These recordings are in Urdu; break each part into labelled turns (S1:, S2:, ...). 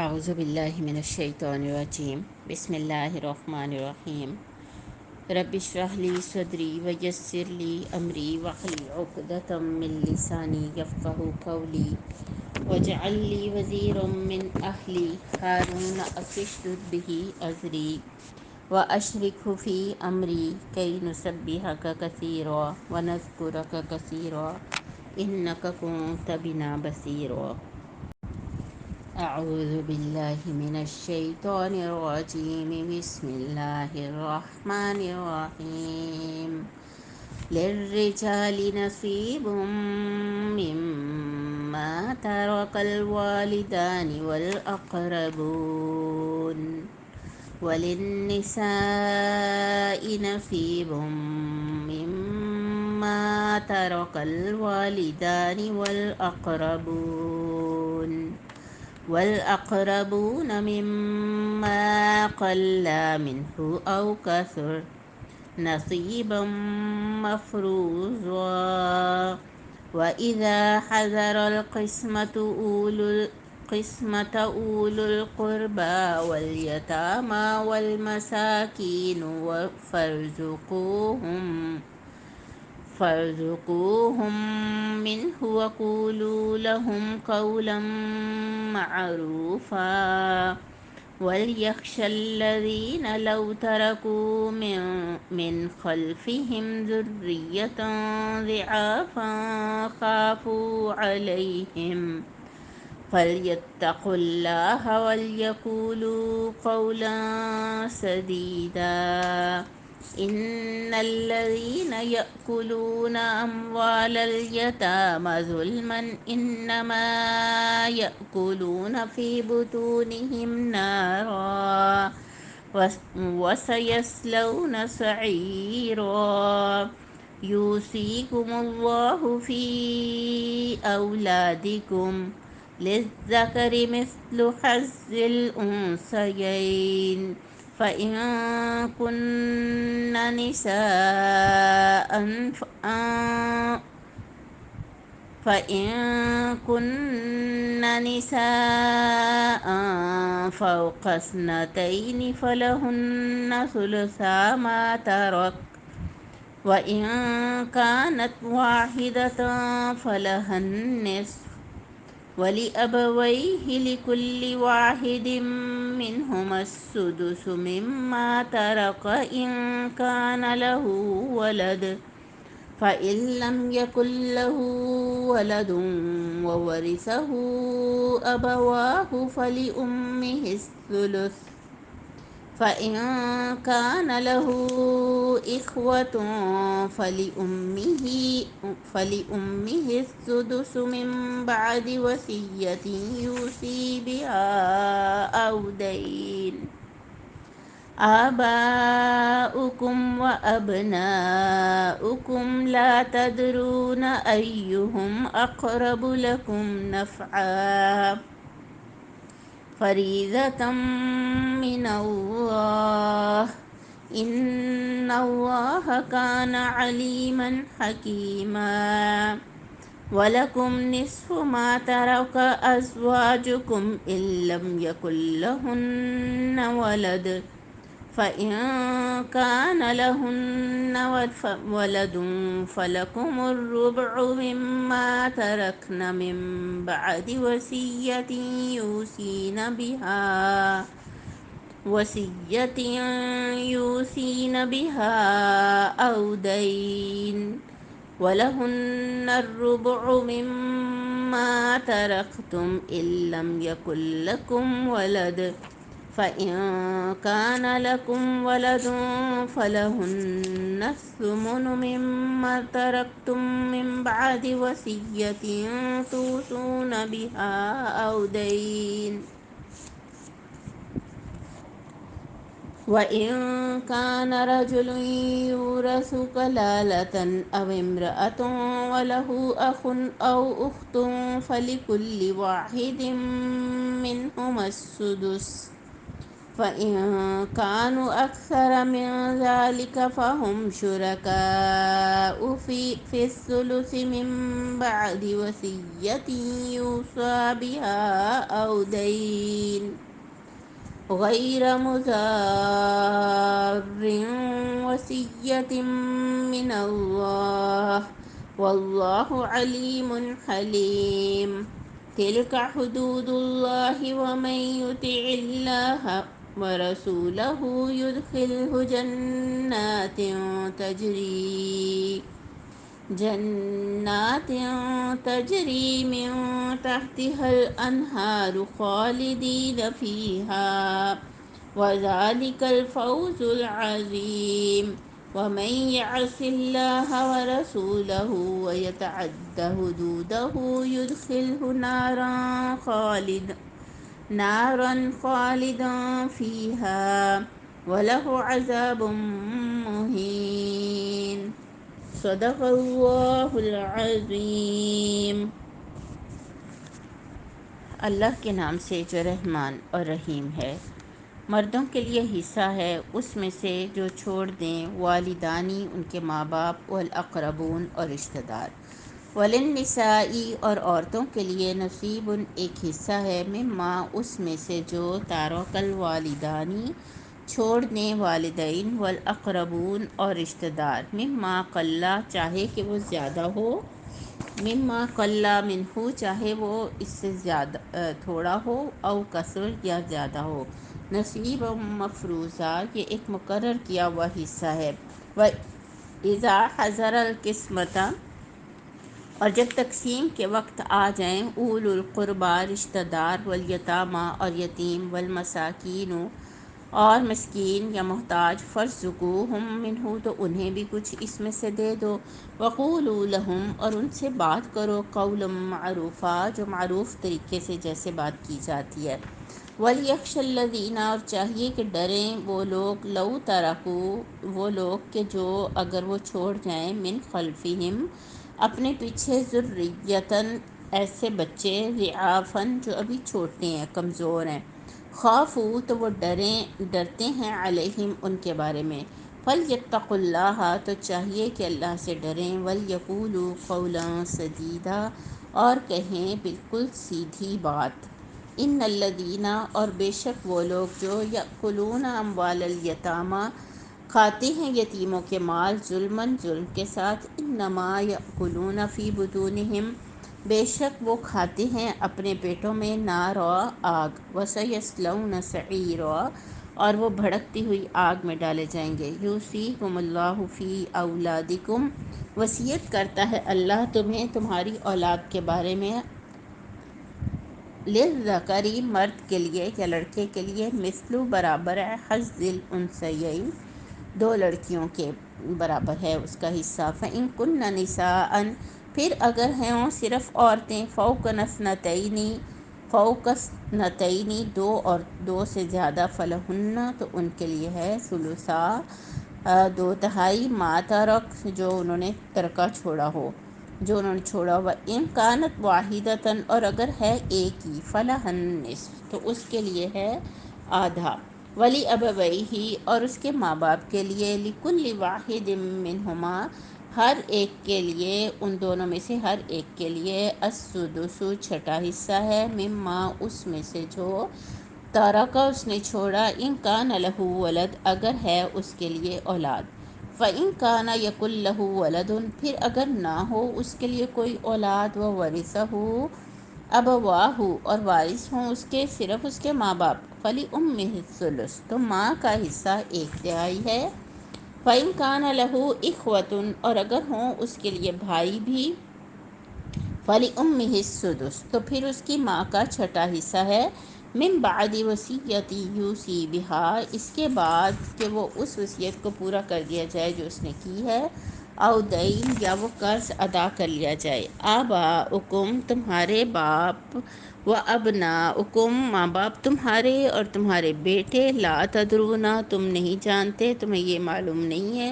S1: اعوذ باللہ من الشیطان الرجیم بسم اللہ الرحمن الرحیم رب اشرح لی صدری ویسر لی امری واحلل عقدۃ من لسانی یفقہوا قولی واجعل لی وزیرا من اہلی ہارون اشدد بہ ازری واشرکہ فی امری کی نسبحک کثیرا ونذکرک کثیرا انک کنت بنا بصیرا اعوذ باللہ من الشیطان الرجیم بسم اللہ الرحمن الرحیم للرجال نصیب مما ترک الوالدان والاقربون وللنساء نصیب مما ترک الوالدان والأقربون مما قل منه أو كثر نصيبا مفروضا وإذا حضر القسمة أولو القربى واليتامى والمساكين فارزقوهم منه وقولوا لهم قولا معروفا وليخشى الذين لو تركوا من خلفهم ذرية ضعافا خافوا عليهم فليتقوا الله وليقولوا قولا سديدا إن الذين يأكلون أموال اليتامى ظلما إنما يأكلون في بطونهم نارا وسيصلون سعيرا يوصيكم الله في أولادكم للذكر مثل حظ الأنثيين فإن كن نساء فوق اثنتين فلهن ثلثا ما ترك وإن كانت واحدة فلها النصف ولأبويه لكل واحد منهما السدس مما ترك إن كان له ولد فإن لم يكن له ولد وورثه أبواه فلأمه الثلث فإن كان له إخوة فلأمه السدس من بعد وصية يوصي بها أو دين آباؤكم وأبناؤكم لا تدرون أيهم أقرب لكم نفعا فريضة من الله إن الله كان عليما حكيما ولكم نصف ما ترك أزواجكم إن لم يكن لهن ولد فإن كان لهن ولد فلكم الربع مما تركن من بعد وصية يوصين بها أو دين ولهن الربع مما تركتم إن لم يكن لكم ولد فإن كان لكم ولد فلهن الثمن مما تركتم من بعد وصية توصون بها أو دين وإن كان رجل يورث كلالة أو امرأة وله أخ أو أخت فلكل واحد منهما السدس فَإِن كَانُوا أَكْثَرَ مِن ذَلِكَ فَهُمْ شُرَكَاءُ فِي الثُّلُثِ مِن بَعْدِ وَصِيَّةٍ يُوصَىٰ بِهَا أَوْ دَيْنٍ غَيْرَ مُضَارٍّ وَصِيَّةً مِّنَ اللَّهِ وَاللَّهُ عَلِيمٌ حَلِيمٌ تِلْكَ حُدُودُ اللَّهِ وَمَن يُطِعِ اللَّهَ ورسوله يدخله جنات تجري من تحتها الأنهار خالدين فيها وذلك الفوز العظيم ومن يعص الله ورسوله ويتعد حدوده يدخله نارا خالدا فيها وله عذاب مهين صدق اللہ العظیم۔ اللہ کے نام سے جو رحمان اور رحیم ہے۔ مردوں کے لیے حصہ ہے اس میں سے جو چھوڑ دیں والدانی ان کے ماں باپ والاقربون اور رشتہ دار، وللنساء اور عورتوں کے لیے نصیب ایک حصہ ہے مما اس میں سے جو تارک الوالدانی چھوڑ دیں والدین والاقربون اور رشتہ دار، مما قلّ چاہے کہ وہ زیادہ ہو، مما قلّ منہ چاہے وہ اس سے زیادہ تھوڑا ہو، او کثر یا زیادہ ہو، نصیب مفروضہ یہ ایک مقرر کیا ہوا حصہ ہے۔ وَإِذَا حَضَرَ الْقِسْمَةَ اور جب تقسیم کے وقت آ جائیں اولو القربیٰ رشتہ دار، والیتامیٰ اور یتیم، والمساکین اور مسکین یا محتاج، فارزقوہم منہ تو انہیں بھی کچھ اس میں سے دے دو، وقولوا لہم اور ان سے بات کرو قولا معروفا جو معروف طریقے سے جیسے بات کی جاتی ہے، ولیخشى الذین اور چاہیے کہ ڈریں وہ لوگ، لو ترکوا وہ لوگ کہ جو اگر وہ چھوڑ جائیں، من خلفہم اپنے پیچھے، ذریۃً ایسے بچے، ضعافاً جو ابھی چھوٹے ہیں کمزور ہیں، خافوا تو وہ ڈرتے ہیں، علیہم ان کے بارے میں، فلیتقوا اللہ تو چاہیے کہ اللہ سے ڈریں، ولیقولوا قولا سدیدا اور کہیں بالکل سیدھی بات، ان الذین اور بے شک وہ لوگ جو یأکلون اموال الیتامیٰ کھاتے ہیں یتیموں کے مال، ظلماً ظلم کے ساتھ، انما یأکلون فی بطونہم بے شک وہ کھاتے ہیں اپنے پیٹوں میں، نارا آگ، وسیصلون سعیرا اور وہ بھڑکتی ہوئی آگ میں ڈالے جائیں گے، یوصیکم اللہ فی اولادکم وصیت کرتا ہے اللہ تمہیں تمہاری اولاد کے بارے میں، للذکر مرد کے لیے یا لڑکے کے لیے، مثل برابر ہے، حظ الانثیین دو لڑکیوں کے برابر ہے اس کا حصہ، فإن کن نساء پھر اگر ہیں صرف عورتیں، فوق اثنتین دو اور دو سے زیادہ، فلہن تو ان کے لیے ہے، ثلثا دو تہائی، ما ترک جو انہوں نے ترکہ چھوڑا ہو، جو انہوں نے چھوڑا ہوا، ان کانت واحدۃ اور اگر ہے ایک ہی، فلہا النصف تو اس کے لیے ہے آدھا، ولی ابویہ اور اس کے ماں باپ کے لیے، لکل واحد منہما ہر ایک کے لیے ان دونوں میں سے ہر ایک کے لیے، السدس چھٹا حصہ ہے، مما اس میں سے جو تارکہ اس نے چھوڑا، ان کان لہ ولد اگر ہے اس کے لیے اولاد، فإن کان یکن لہ ولد پھر اگر نہ ہو اس کے لیے کوئی اولاد، وورثہ ابواہ اور وارث ہوں اس کے صرف اس کے ماں باپ، فلأمہ الثلث تو ماں کا حصہ ایک تہائی ہے، فإن کان لہ اخوۃ اور اگر ہوں اس کے لیے بھائی بھی، فلأمہ السدس تو پھر اس کی ماں کا چھٹا حصہ ہے، من بعد وصیۃ یوصی بہا اس کے بعد کہ وہ اس وصیت کو پورا کر دیا جائے جو اس نے کی ہے، او دین یا وہ قرض ادا کر لیا جائے، آباؤکم تمہارے باپ، و ابناؤکم ماں باپ تمہارے اور تمہارے بیٹے، لا تدرون تم نہیں جانتے تمہیں یہ معلوم نہیں ہے،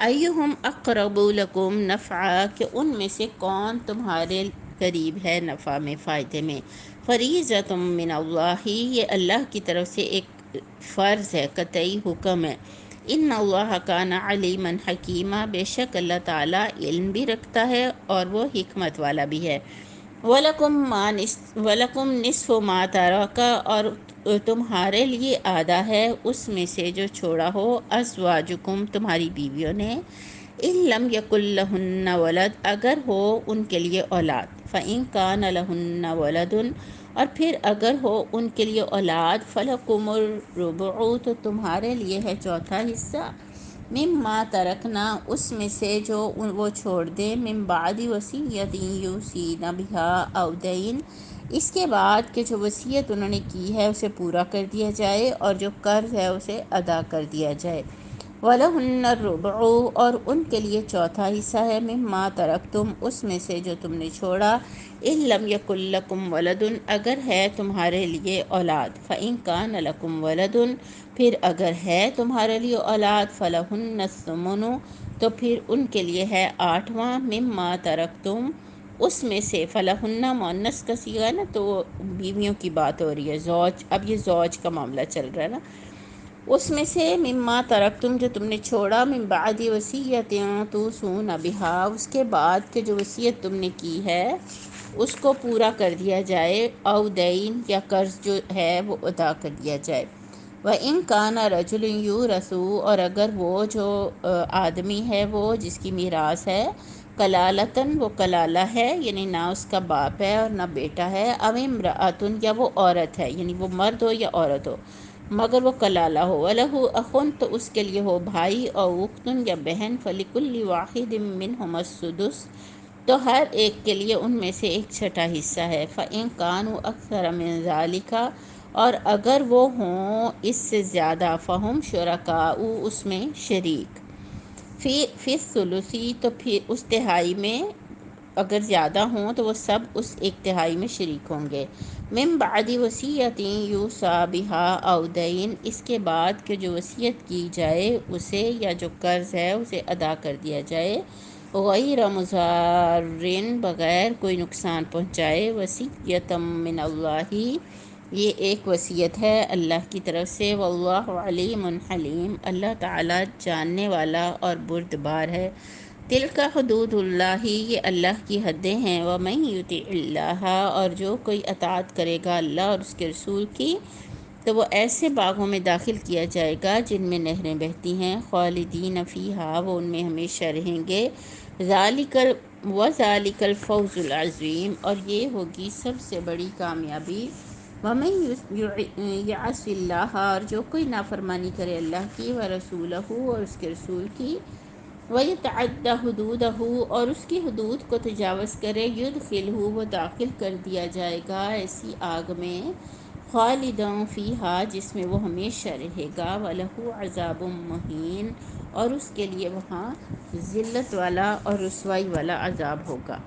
S1: ایہم اقرب لکم نفعا کہ ان میں سے کون تمہارے قریب ہے نفع میں فائدے میں، فریضۃ من اللہ یہ اللہ کی طرف سے ایک فرض ہے، قطعی حکم ہے۔ ان اللہ کان علیما حکیمہ، بے شک اللہ تعالیٰ علم بھی رکھتا ہے اور وہ حکمت والا بھی ہے۔ وَلَكُمْ نِصْفُ مَا تَرَكَ، اور تمہارے لیے آدھا ہے اس میں سے جو چھوڑا ہو ازواجکم تمہاری بیویوں نے، ان لم یکن لہن ولد، اگر ہو ان کے لیے اولاد، فإن کان لہن ولد، اور پھر اگر ہو ان کے لیے اولاد، فلکم الربع، تو تمہارے لیے ہے چوتھا حصہ، مما ترکنا، اس میں سے جو وہ چھوڑ دے، من بعد وصیت یوصین بہا او دین، اس کے بعد کہ جو وصیت انہوں نے کی ہے اسے پورا کر دیا جائے اور جو قرض ہے اسے ادا کر دیا جائے۔ وَلَهُنَّ الرُّبُعُ، اور ان کے لیے چوتھا حصہ ہے، مما ترکتم، اس میں سے جو تم نے چھوڑا، ان لم یکن لکم ولد، اگر ہے تمہارے لیے اولاد، فإن کان لکم ولد، پھر اگر ہے تمہارے لیے اولاد، فلہن الثمن، تو پھر ان کے لیے ہے آٹھواں، مما ترکتم، اس میں سے، فلہن مؤنث کا صیغہ ہے نا، تو بیویوں کی بات ہو رہی ہے، زوج، اب یہ زوج کا معاملہ چل رہا ہے نا، اس میں سے مما ترکتم جو تم نے چھوڑا، من بعد وصیت توصون بہا، اس کے بعد کہ جو وصیت تم نے کی ہے اس کو پورا کر دیا جائے، او دین، یا قرض جو ہے وہ ادا کر دیا جائے۔ وَإِن كَانَ رَجُلٌ يُورَثُ، اور اگر وہ جو آدمی ہے وہ جس کی میراث ہے، کلالتاً، وہ کلالہ ہے، یعنی نہ اس کا باپ ہے اور نہ بیٹا ہے، او امرأۃن، یا وہ عورت ہے، یعنی وہ مرد ہو یا عورت ہو مگر وہ کلالہ ہو، وَلَهُ أَخٌ، تو اس کے لیے ہو بھائی، او اختن، یا بہن، فَلِكُلِّ وَاحِدٍ مِّنْهُمَا السُّدُسُ، تو ہر ایک کے لیے ان میں سے ایک چھٹا حصہ ہے، فَإِن كَانُوا أَكْثَرَ مِن ذَلِكَ، اور اگر وہ ہوں اس سے زیادہ، فہم شرکاء، اس میں شریک، فی الثلثی، تو پھر اس تہائی میں اگر زیادہ ہوں تو وہ سب اس ایک تہائی میں شریک ہوں گے، من بعد وصیت یوصی بہا او دین، اس کے بعد کہ جو وصیت کی جائے اسے یا جو قرض ہے اسے ادا کر دیا جائے، غیر مضارٍ، بغیر کوئی نقصان پہنچائے، وصیۃ من اللہ، یہ ایک وصیت ہے اللہ کی طرف سے، واللہ علیم حلیم، اللہ تعالیٰ جاننے والا اور بردبار ہے۔ تلک حدود اللہ، یہ اللہ کی حدیں ہیں، ومن یطع اللہ، اور جو کوئی اطاعت کرے گا اللہ اور اس کے رسول کی، تو وہ ایسے باغوں میں داخل کیا جائے گا جن میں نہریں بہتی ہیں، خالدین فیہا، وہ ان میں ہمیشہ رہیں گے، ذالک الفوز العظیم، اور یہ ہوگی سب سے بڑی کامیابی۔ وَمَن یعص اللہ، اور جو کوئی نافرمانی کرے اللہ کی، ورسولہ، اور اس کے رسول کی، وَيَتَعَدَّ حُدُودَهُ، اور اس کی حدود کو تجاوز کرے، يُدْخِلْهُ، وہ داخل کر دیا جائے گا ایسی آگ میں، خالداً فیہا، جس میں وہ ہمیشہ رہے گا، وَلَهُ عَذَابٌ مُّہِینٌ، اور اس کے لیے وہاں ذلت والا اور رسوائی والا عذاب ہوگا۔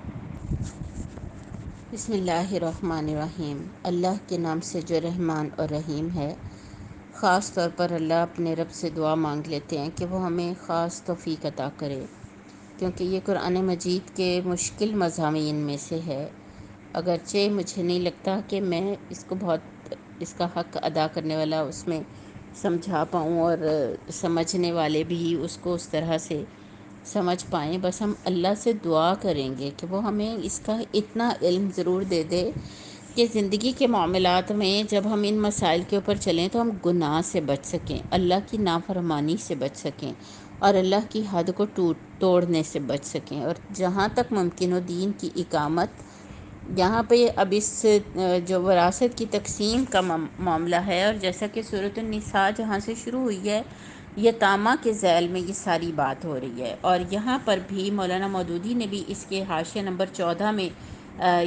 S1: بسم اللہ الرحمن الرحیم، اللہ کے نام سے جو رحمان اور رحیم ہے۔ خاص طور پر اللہ اپنے رب سے دعا مانگ لیتے ہیں کہ وہ ہمیں خاص توفیق عطا کرے، کیونکہ یہ قرآن مجید کے مشکل مضامین میں سے ہے، اگرچہ مجھے نہیں لگتا کہ میں اس کو بہت اس کا حق ادا کرنے والا اس میں سمجھا پاؤں، اور سمجھنے والے بھی اس کو اس طرح سے سمجھ پائیں، بس ہم اللہ سے دعا کریں گے کہ وہ ہمیں اس کا اتنا علم ضرور دے دے کہ زندگی کے معاملات میں جب ہم ان مسائل کے اوپر چلیں تو ہم گناہ سے بچ سکیں، اللہ کی نافرمانی سے بچ سکیں، اور اللہ کی حد کو توڑنے سے بچ سکیں، اور جہاں تک ممکن ہو دین کی اقامت۔ یہاں پہ اب اس جو وراثت کی تقسیم کا معاملہ ہے، اور جیسا کہ سورۃ النساء جہاں سے شروع ہوئی ہے، یتامہ کے ذیل میں یہ ساری بات ہو رہی ہے، اور یہاں پر بھی مولانا مودودی نے بھی اس کے حاشیہ نمبر 14 میں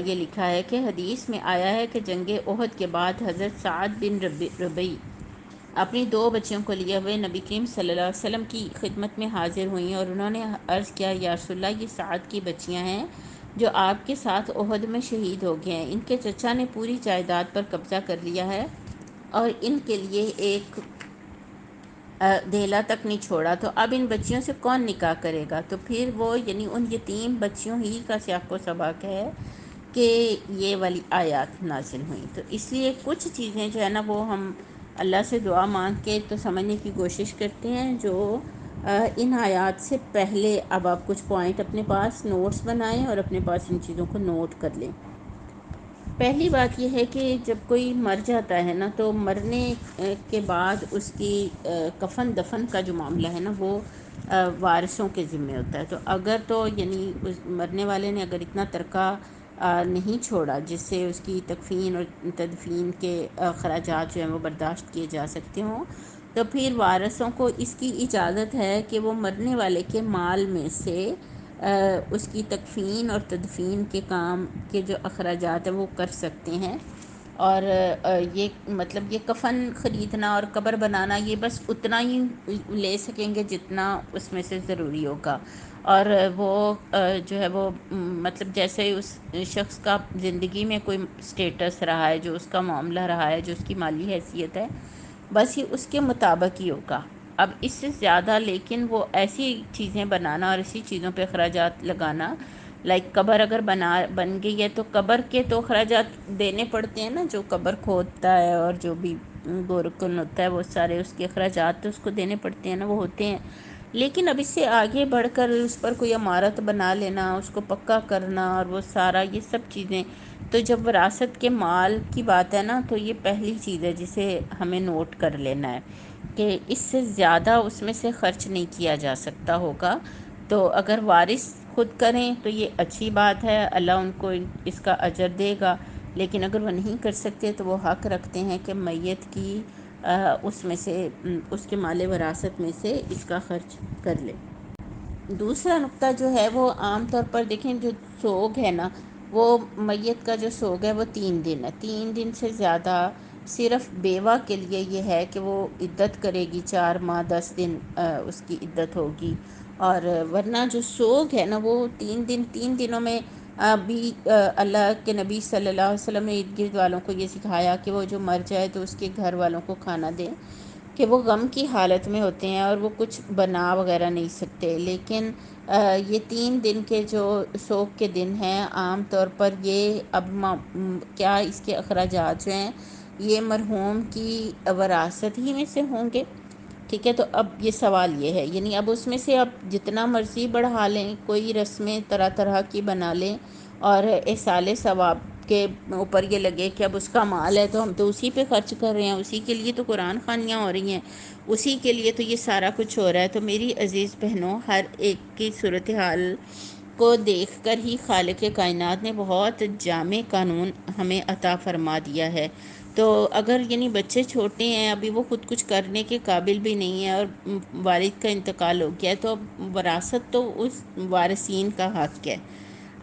S1: یہ لکھا ہے کہ حدیث میں آیا ہے کہ جنگ احد کے بعد حضرت سعد بن ربیع اپنی 2 بچیوں کو لیے ہوئے نبی کریم صلی اللہ علیہ وسلم کی خدمت میں حاضر ہوئیں، اور انہوں نے عرض کیا، یا رسول اللہ، یہ سعد کی بچیاں ہیں جو آپ کے ساتھ احد میں شہید ہو گئے ہیں، ان کے چچا نے پوری جائیداد پر قبضہ کر لیا ہے اور ان کے لیے ایک دھیلا تک نہیں چھوڑا، تو اب ان بچیوں سے کون نکاح کرے گا؟ تو پھر وہ یعنی ان یتیم بچیوں ہی کا سیاق و سباق ہے کہ یہ والی آیات نازل ہوئیں۔ تو اس لیے کچھ چیزیں جو ہے نا وہ ہم اللہ سے دعا مانگ کے تو سمجھنے کی کوشش کرتے ہیں جو ان آیات سے پہلے اب آپ کچھ پوائنٹ اپنے پاس نوٹس بنائیں اور اپنے پاس ان چیزوں کو نوٹ کر لیں۔ پہلی بات یہ ہے کہ جب کوئی مر جاتا ہے نا تو مرنے کے بعد اس کی کفن دفن کا جو معاملہ ہے نا وہ وارثوں کے ذمہ ہوتا ہے۔ تو اگر تو یعنی اس مرنے والے نے اگر اتنا ترکہ نہیں چھوڑا جس سے اس کی تکفین اور تدفین کے اخراجات جو ہیں وہ برداشت کیے جا سکتے ہوں، تو پھر وارثوں کو اس کی اجازت ہے کہ وہ مرنے والے کے مال میں سے اس کی تکفین اور تدفین کے کام کے جو اخراجات ہیں وہ کر سکتے ہیں۔ اور یہ مطلب یہ کفن خریدنا اور قبر بنانا یہ بس اتنا ہی لے سکیں گے جتنا اس میں سے ضروری ہوگا، اور وہ جو ہے وہ مطلب جیسے اس شخص کا زندگی میں کوئی سٹیٹس رہا ہے، جو اس کا معاملہ رہا ہے، جو اس کی مالی حیثیت ہے، بس یہ اس کے مطابق ہی ہوگا۔ اب اس سے زیادہ لیکن وہ ایسی چیزیں بنانا اور اسی چیزوں پہ اخراجات لگانا، لائک قبر اگر بن گئی ہے تو قبر کے تو اخراجات دینے پڑتے ہیں نا، جو قبر کھودتا ہے اور جو بھی گورکن ہوتا ہے وہ سارے اس کے اخراجات تو اس کو دینے پڑتے ہیں نا، وہ ہوتے ہیں۔ لیکن اب اس سے آگے بڑھ کر اس پر کوئی عمارت بنا لینا، اس کو پکا کرنا اور وہ سارا یہ سب چیزیں، تو جب وراثت کے مال کی بات ہے نا تو یہ پہلی چیز ہے جسے ہمیں نوٹ کر لینا ہے کہ اس سے زیادہ اس میں سے خرچ نہیں کیا جا سکتا ہوگا۔ تو اگر وارث خود کریں تو یہ اچھی بات ہے، اللہ ان کو اس کا اجر دے گا، لیکن اگر وہ نہیں کر سکتے تو وہ حق رکھتے ہیں کہ میت کی اس میں سے اس کے مال وراثت میں سے اس کا خرچ کر لے۔ دوسرا نقطہ جو ہے وہ عام طور پر دیکھیں، جو سوگ ہے نا، وہ میت کا جو سوگ ہے وہ 3 دن ہے۔ 3 دن سے زیادہ صرف بیوہ کے لیے یہ ہے کہ وہ عدت کرے گی، 4 ماہ 10 دن اس کی عدت ہوگی، اور ورنہ جو سوگ ہے نا وہ 3 دن، 3 دنوں میں بھی اللہ کے نبی صلی اللہ علیہ وسلم نے ارد گرد والوں کو یہ سکھایا کہ وہ جو مر جائے تو اس کے گھر والوں کو کھانا دیں، کہ وہ غم کی حالت میں ہوتے ہیں اور وہ کچھ بنا وغیرہ نہیں سکتے، لیکن یہ 3 دن کے جو سوگ کے دن ہیں عام طور پر یہ اب کیا اس کے اخراجات جو ہیں یہ مرحوم کی وراثت ہی میں سے ہوں گے؟ ٹھیک ہے، تو اب یہ سوال یہ ہے، یعنی اب اس میں سے اب جتنا مرضی بڑھا لیں، کوئی رسمیں طرح طرح کی بنا لیں اور احصال ثواب کے اوپر یہ لگے کہ اب اس کا مال ہے تو ہم تو اسی پہ خرچ کر رہے ہیں، اسی کے لیے تو قرآن خوانیاں ہو رہی ہیں، اسی کے لیے تو یہ سارا کچھ ہو رہا ہے۔ تو میری عزیز بہنوں، ہر ایک کی صورتحال کو دیکھ کر ہی خالق کائنات نے بہت جامع قانون ہمیں عطا فرما دیا ہے۔ تو اگر یعنی بچے چھوٹے ہیں، ابھی وہ خود کچھ کرنے کے قابل بھی نہیں ہے اور والد کا انتقال ہو گیا ہے، تو اب وراثت تو اس وارثین کا حق ہے۔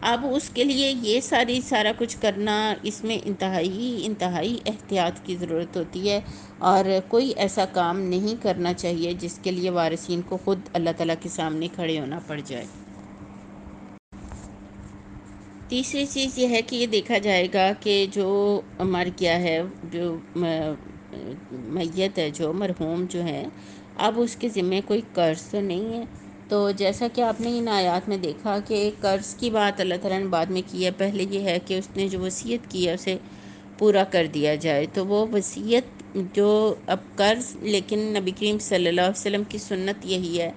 S1: اب اس کے لیے یہ سارا کچھ کرنا، اس میں انتہائی احتیاط کی ضرورت ہوتی ہے، اور کوئی ایسا کام نہیں کرنا چاہیے جس کے لیے وارثین کو خود اللہ تعالیٰ کے سامنے کھڑے ہونا پڑ جائے۔ تیسری چیز یہ ہے کہ یہ دیکھا جائے گا کہ جو مر گیا ہے، جو میت ہے، جو مرحوم جو ہے، اب اس کے ذمہ کوئی قرض تو نہیں ہے۔ تو جیسا کہ آپ نے ان آیات میں دیکھا کہ قرض کی بات اللہ تعالیٰ نے بعد میں کی ہے، پہلے یہ ہے کہ اس نے جو وصیت کی ہے اسے پورا کر دیا جائے۔ تو وہ وصیت جو اب قرض، لیکن نبی کریم صلی اللہ علیہ وسلم کی سنت یہی ہے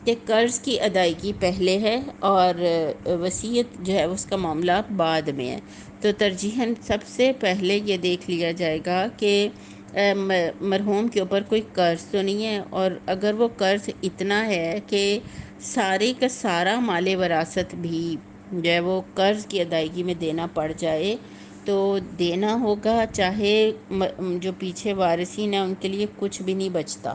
S1: کہ قرض کی ادائیگی پہلے ہے اور وصیت جو ہے اس کا معاملہ بعد میں ہے۔ تو ترجیحاً سب سے پہلے یہ دیکھ لیا جائے گا کہ مرحوم کے اوپر کوئی قرض تو نہیں ہے، اور اگر وہ قرض اتنا ہے کہ سارے کا سارا مال وراثت بھی جو ہے وہ قرض کی ادائیگی میں دینا پڑ جائے تو دینا ہوگا، چاہے جو پیچھے وارثین ہیں ان کے لیے کچھ بھی نہیں بچتا۔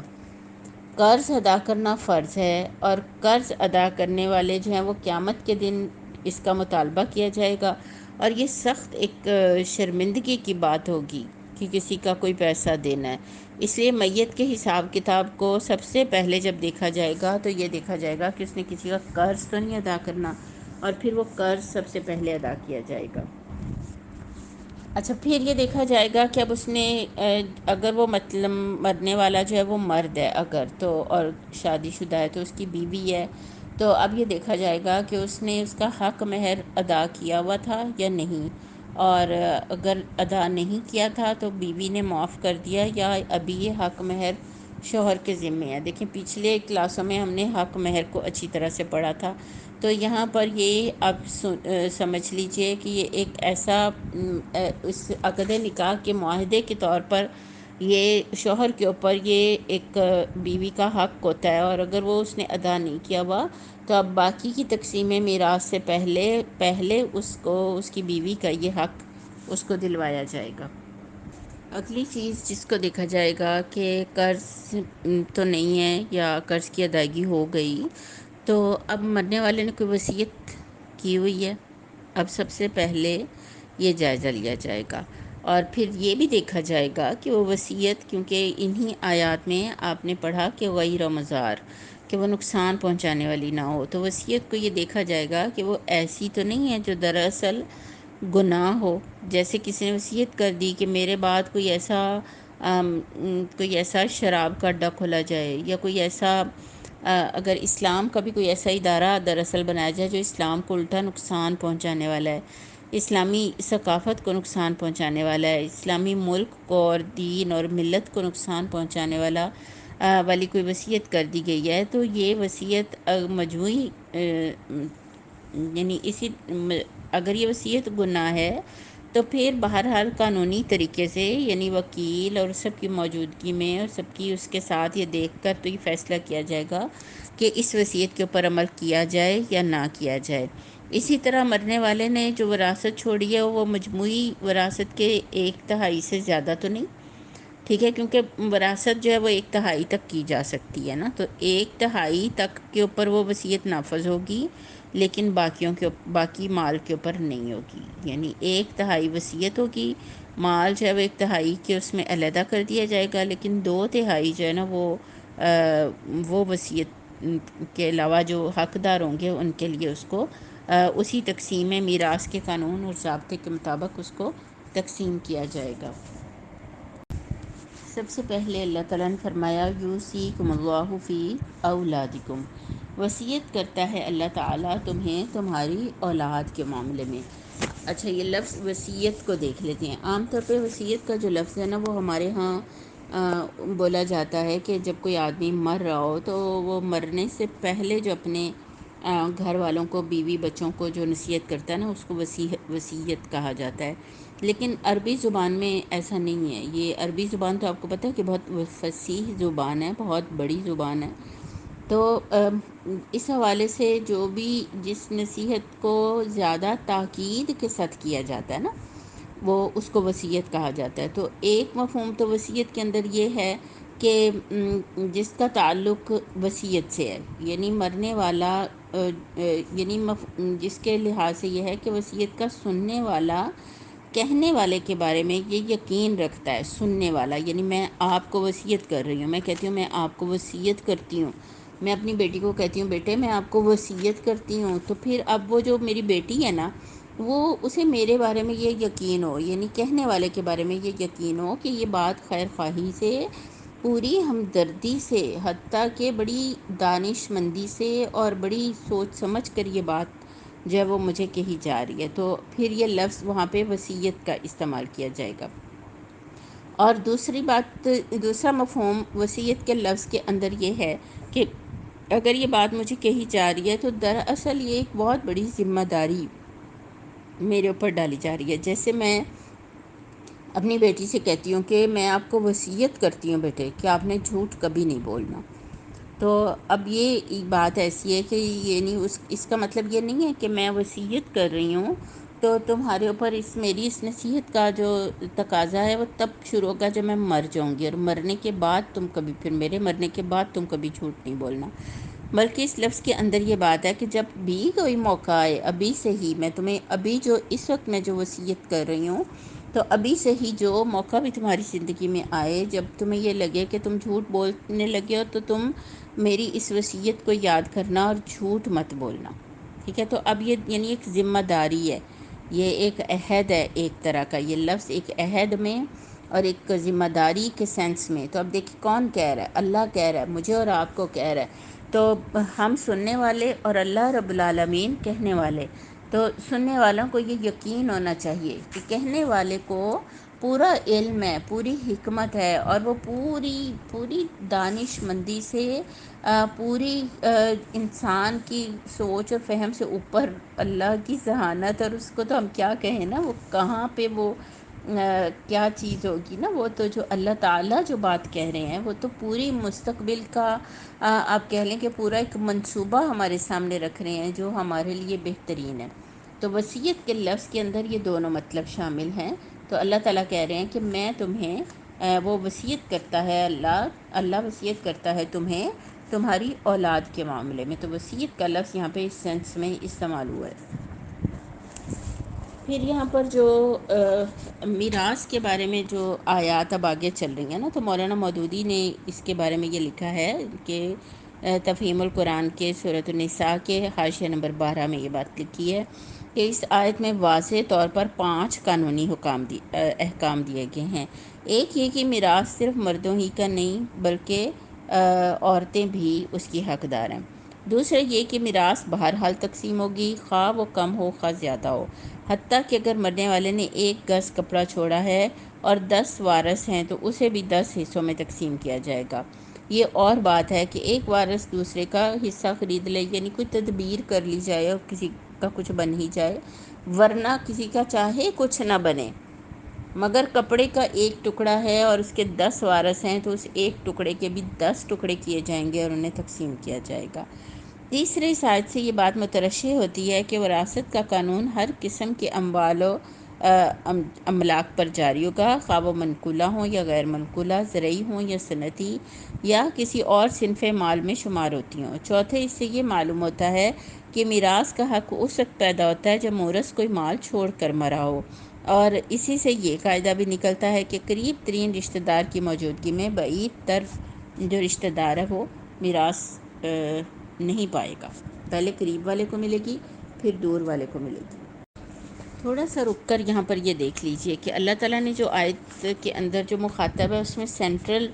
S1: قرض ادا کرنا فرض ہے، اور قرض ادا کرنے والے جو ہیں وہ قیامت کے دن اس کا مطالبہ کیا جائے گا، اور یہ سخت ایک شرمندگی کی بات ہوگی کہ کسی کا کوئی پیسہ دینا ہے۔ اس لیے میت کے حساب کتاب کو سب سے پہلے جب دیکھا جائے گا تو یہ دیکھا جائے گا کہ اس نے کسی کا قرض تو نہیں ادا کرنا، اور پھر وہ قرض سب سے پہلے ادا کیا جائے گا۔ اچھا، پھر یہ دیکھا جائے گا کہ اب اس نے اگر وہ مطلب مرنے والا جو ہے وہ مرد ہے اگر تو، اور شادی شدہ ہے تو اس کی بیوی ہے، تو اب یہ دیکھا جائے گا کہ اس نے اس کا حق مہر ادا کیا ہوا تھا یا نہیں۔ اور اگر ادا نہیں کیا تھا تو بیوی نے معاف کر دیا یا ابھی یہ حق مہر شوہر کے ذمے ہے۔ دیکھیں پچھلے کلاسوں میں ہم نے حق مہر کو اچھی طرح سے پڑھا تھا، تو یہاں پر یہ اب سمجھ لیجئے کہ یہ ایک ایسا اس عقد نکاح کے معاہدے کے طور پر یہ شوہر کے اوپر یہ ایک بیوی کا حق ہوتا ہے، اور اگر وہ اس نے ادا نہیں کیا ہوا تو اب باقی کی تقسیم میراث سے پہلے اس کو اس کی بیوی کا یہ حق اس کو دلوایا جائے گا۔ اگلی چیز جس کو دیکھا جائے گا کہ قرض تو نہیں ہے یا قرض کی ادائیگی ہو گئی، تو اب مرنے والے نے کوئی وصیت کی ہوئی ہے، اب سب سے پہلے یہ جائزہ لیا جائے گا، اور پھر یہ بھی دیکھا جائے گا کہ وہ وصیت، کیونکہ انہی آیات میں آپ نے پڑھا کہ غیر مضار، کہ وہ نقصان پہنچانے والی نہ ہو، تو وصیت کو یہ دیکھا جائے گا کہ وہ ایسی تو نہیں ہے جو دراصل گناہ ہو۔ جیسے کسی نے وصیت کر دی کہ میرے بعد کوئی ایسا شراب کا اڈہ کھولا جائے، یا کوئی ایسا اگر اسلام کا بھی کوئی ایسا ادارہ دراصل بنایا جائے جو اسلام کو الٹا نقصان پہنچانے والا ہے، اسلامی ثقافت کو نقصان پہنچانے والا ہے، اسلامی ملک کو اور دین اور ملت کو نقصان پہنچانے والی کوئی وصیت کر دی گئی ہے، تو یہ وصیت مجموعی یعنی اگر یہ وصیت گناہ ہے تو پھر بہرحال قانونی طریقے سے، یعنی وکیل اور سب کی موجودگی میں اور سب کی اس کے ساتھ یہ دیکھ کر تو یہ فیصلہ کیا جائے گا کہ اس وصیت کے اوپر عمل کیا جائے یا نہ کیا جائے۔ اسی طرح مرنے والے نے جو وراثت چھوڑی ہے وہ مجموعی وراثت کے 1/3 سے زیادہ تو نہیں، ٹھیک ہے، کیونکہ وراثت جو ہے وہ 1/3 تک کی جا سکتی ہے نا، تو 1/3 تک کے اوپر وہ وصیت نافذ ہوگی، لیکن باقی مال کے اوپر نہیں ہوگی، یعنی 1/3 وصیت ہوگی، مال جو ہے وہ 1/3 کے اس میں علیحدہ کر دیا جائے گا، لیکن 2/3 جو ہے نا وہ وصیت کے علاوہ جو حقدار ہوں گے ان کے لیے اس کو اسی تقسیم میراث کے قانون اور ضابطے کے مطابق اس کو تقسیم کیا جائے گا۔ سب سے پہلے اللہ تعالیٰ نے فرمایا یوصیکم اللہ فی اولادکم، وصیت کرتا ہے اللہ تعالیٰ تمہیں تمہاری اولاد کے معاملے میں۔ اچھا، یہ لفظ وصیت کو دیکھ لیتے ہیں۔ عام طور پہ وصیت کا جو لفظ ہے نا وہ ہمارے ہاں بولا جاتا ہے کہ جب کوئی آدمی مر رہا ہو تو وہ مرنے سے پہلے جو اپنے گھر والوں کو، بیوی بچوں کو جو نصیحت کرتا ہے نا اس کو وصیت کہا جاتا ہے، لیکن عربی زبان میں ایسا نہیں ہے۔ یہ عربی زبان تو آپ کو پتہ ہے کہ بہت فصیح زبان ہے، بہت بڑی زبان ہے، تو اس حوالے سے جو بھی جس نصیحت کو زیادہ تاکید کے ساتھ کیا جاتا ہے نا وہ اس کو وصیت کہا جاتا ہے۔ تو ایک مفہوم تو وصیت کے اندر یہ ہے کہ جس کا تعلق وصیت سے ہے، یعنی مرنے والا یعنی جس کے لحاظ سے یہ ہے کہ وصیت کا سننے والا کہنے والے کے بارے میں یہ یقین رکھتا ہے، سننے والا، یعنی میں آپ کو وصیت کر رہی ہوں، میں کہتی ہوں میں آپ کو وصیت کرتی ہوں، میں اپنی بیٹی کو کہتی ہوں بیٹے میں آپ کو وصیت کرتی ہوں، تو پھر اب وہ جو میری بیٹی ہے نا وہ اسے میرے بارے میں یہ یقین ہو، یعنی کہنے والے کے بارے میں یہ یقین ہو کہ یہ بات خیر خواہی سے، پوری ہمدردی سے، حتیٰ کہ بڑی دانش مندی سے اور بڑی سوچ سمجھ کر یہ بات جو ہے وہ مجھے کہی جا رہی ہے، تو پھر یہ لفظ وہاں پہ وصیت کا استعمال کیا جائے گا۔ اور دوسری بات، دوسرا مفہوم وصیت کے لفظ کے اندر یہ ہے کہ اگر یہ بات مجھے کہی جا رہی ہے تو دراصل یہ ایک بہت بڑی ذمہ داری میرے اوپر ڈالی جا رہی ہے۔ جیسے میں اپنی بیٹی سے کہتی ہوں کہ میں آپ کو وصیت کرتی ہوں بیٹے کہ آپ نے جھوٹ کبھی نہیں بولنا، تو اب یہ بات ایسی ہے کہ یہ نہیں، اس کا مطلب یہ نہیں ہے کہ میں وصیت کر رہی ہوں تو تمہارے اوپر میری اس نصیحت کا جو تقاضا ہے وہ تب شروع ہوگا جب میں مر جاؤں گی، اور مرنے کے بعد تم کبھی، پھر میرے مرنے کے بعد تم کبھی جھوٹ نہیں بولنا، بلکہ اس لفظ کے اندر یہ بات ہے کہ جب بھی کوئی موقع آئے، ابھی سے ہی میں تمہیں، ابھی جو اس وقت میں جو وصیت کر رہی ہوں، تو ابھی سے ہی جو موقع بھی تمہاری زندگی میں آئے جب تمہیں یہ لگے کہ تم جھوٹ بولنے لگے ہو تو تم میری اس وصیت کو یاد کرنا اور جھوٹ مت بولنا، ٹھیک ہے۔ تو اب یہ یعنی ایک ذمہ داری ہے، یہ ایک عہد ہے ایک طرح کا، یہ لفظ ایک عہد میں اور ایک ذمہ داری کے سینس میں۔ تو اب دیکھیں کون کہہ رہا ہے؟ اللہ کہہ رہا ہے، مجھے اور آپ کو کہہ رہا ہے، تو ہم سننے والے اور اللہ رب العالمین کہنے والے، تو سننے والوں کو یہ یقین ہونا چاہیے کہ کہنے والے کو پورا علم ہے، پوری حکمت ہے، اور وہ پوری پوری دانش مندی سے پوری انسان کی سوچ اور فہم سے اوپر اللہ کی ذہانت، اور اس کو تو ہم کیا کہیں نا، وہ کہاں پہ وہ کیا چیز ہوگی نا، وہ تو جو اللہ تعالیٰ جو بات کہہ رہے ہیں وہ تو پوری مستقبل کا آپ کہہ لیں کہ پورا ایک منصوبہ ہمارے سامنے رکھ رہے ہیں جو ہمارے لیے بہترین ہے۔ تو وصیت کے لفظ کے اندر یہ دونوں مطلب شامل ہیں۔ تو اللہ تعالیٰ کہہ رہے ہیں کہ میں تمہیں وہ وصیت کرتا ہے، اللہ وصیت کرتا ہے تمہیں تمہاری اولاد کے معاملے میں۔ تو وصیت کا لفظ یہاں پہ اس سینس میں استعمال ہوا ہے۔ پھر یہاں پر جو میراث کے بارے میں جو آیات اب آگے چل رہی ہیں نا، تو مولانا مودودی نے اس کے بارے میں یہ لکھا ہے کہ تفہیم القرآن کے سورۃ النساء کے حاشیہ نمبر 12 میں یہ بات لکھی ہے کہ اس آیت میں واضح طور پر 5 قانونی احکام دیے گئے ہیں۔ ایک یہ کہ میراث صرف مردوں ہی کا نہیں بلکہ عورتیں بھی اس کی حقدار ہیں۔ دوسرا یہ کہ میراث بہرحال تقسیم ہوگی، خواہ وہ کم ہو خواہ زیادہ ہو، حتیٰ کہ اگر مرنے والے نے 1 گز کپڑا چھوڑا ہے اور 10 وارث ہیں تو اسے بھی 10 حصوں میں تقسیم کیا جائے گا۔ یہ اور بات ہے کہ ایک وارث دوسرے کا حصہ خرید لے، یعنی کوئی تدبیر کر لی جائے اور کسی کا کچھ بن ہی جائے، ورنہ کسی کا چاہے کچھ نہ بنے، مگر کپڑے کا 1 ٹکڑا ہے اور اس کے 10 وارث ہیں تو اس 1 ٹکڑے کے بھی 10 ٹکڑے کیے جائیں گے اور انہیں تقسیم کیا جائے گا۔ تیسرے سائد سے یہ بات مترشح ہوتی ہے کہ وراثت کا قانون ہر قسم کے اموال و املاک پر جاری ہوگا، خواہ وہ منقولہ ہوں یا غیر منقولہ، زرعی ہوں یا صنعتی یا کسی اور صنف مال میں شمار ہوتی ہوں۔ چوتھے، اس سے یہ معلوم ہوتا ہے کہ میراث کا حق اس وقت پیدا ہوتا ہے جب مورث کوئی مال چھوڑ کر مرا ہو، اور اسی سے یہ قاعدہ بھی نکلتا ہے کہ قریب ترین رشتہ دار کی موجودگی میں بعید تر جو رشتہ دار ہے وہ میراث نہیں پائے گا، پہلے قریب والے کو ملے گی پھر دور والے کو ملے گی۔ تھوڑا سا رک کر یہاں پر یہ دیکھ لیجئے کہ اللہ تعالیٰ نے جو آیت کے اندر جو مخاطب ہے اس میں سینٹرل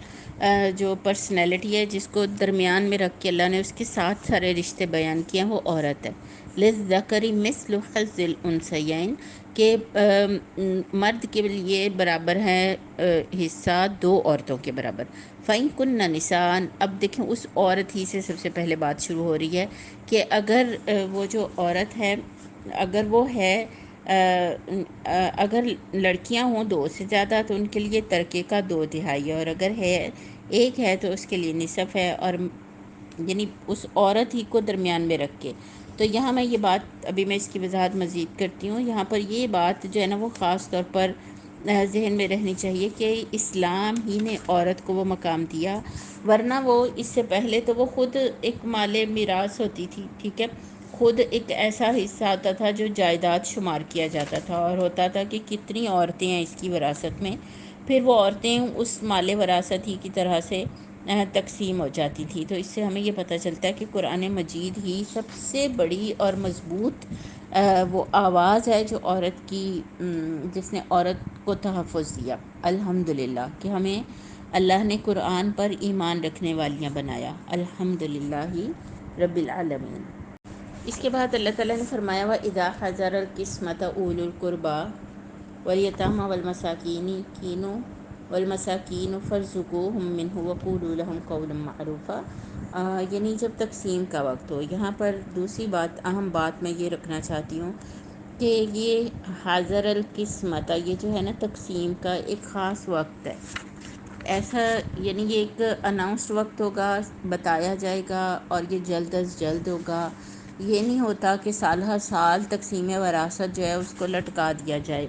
S1: جو پرسنالٹی ہے جس کو درمیان میں رکھ کے اللہ نے اس کے ساتھ سارے رشتے بیان کیے ہیں وہ عورت ہے۔ لِلذَّكَرِ مِثْلُ حَظِّ الْأُنثَيَيْنِ کہ مرد کے لیے برابر ہے حصہ 2 عورتوں کے برابر۔ فَإِن كُنَّ نِسَاءً اب دیکھیں اس عورت ہی سے سب سے پہلے بات شروع ہو رہی ہے کہ اگر وہ جو عورت ہے اگر وہ ہے اگر لڑکیاں ہوں 2 سے زیادہ تو ان کے لیے ترکے کا 2/3 ہے، اور اگر ہے 1 ہے تو اس کے لیے نصف ہے، اور یعنی اس عورت ہی کو درمیان میں رکھ کے۔ تو یہاں میں یہ بات ابھی میں اس کی وضاحت مزید کرتی ہوں، یہاں پر یہ بات جو ہے نا وہ خاص طور پر ذہن میں رہنی چاہیے کہ اسلام ہی نے عورت کو وہ مقام دیا، ورنہ وہ اس سے پہلے تو وہ خود ایک مال میراث ہوتی تھی، ٹھیک ہے، خود ایک ایسا حصہ ہوتا تھا جو جائیداد شمار کیا جاتا تھا، اور ہوتا تھا کہ کتنی عورتیں ہیں اس کی وراثت میں، پھر وہ عورتیں اس مال وراثت ہی کی طرح سے تقسیم ہو جاتی تھی۔ تو اس سے ہمیں یہ پتہ چلتا ہے کہ قرآن مجید ہی سب سے بڑی اور مضبوط وہ آواز ہے جو عورت کی جس نے عورت کو تحفظ دیا، الحمدللہ کہ ہمیں اللہ نے قرآن پر ایمان رکھنے والیاں بنایا، الحمدللہ رب العالمین۔ اس کے بعد اللہ تعالیٰ نے فرمایا وَإِذَا حَضَرَ الْقِسْمَةَ أُولُو الْقُرْبَى وَالْيَتَامَى وَالْمَسَاكِينُ فَارْزُقُوهُم مِّنْهُ وَقُولُوا لَهُمْ قَوْلًا مَّعْرُوفًا، یعنی جب تقسیم کا وقت ہو۔ یہاں پر دوسری بات، اہم بات میں یہ رکھنا چاہتی ہوں کہ یہ حاضر القسمت یہ جو ہے نا تقسیم کا ایک خاص وقت ہے، ایسا یعنی یہ ایک اناؤنسڈ وقت ہوگا، بتایا جائے گا اور یہ جلد از جلد ہوگا، یہ نہیں ہوتا کہ سال ہر سال تقسیم وراثت جو ہے اس کو لٹکا دیا جائے۔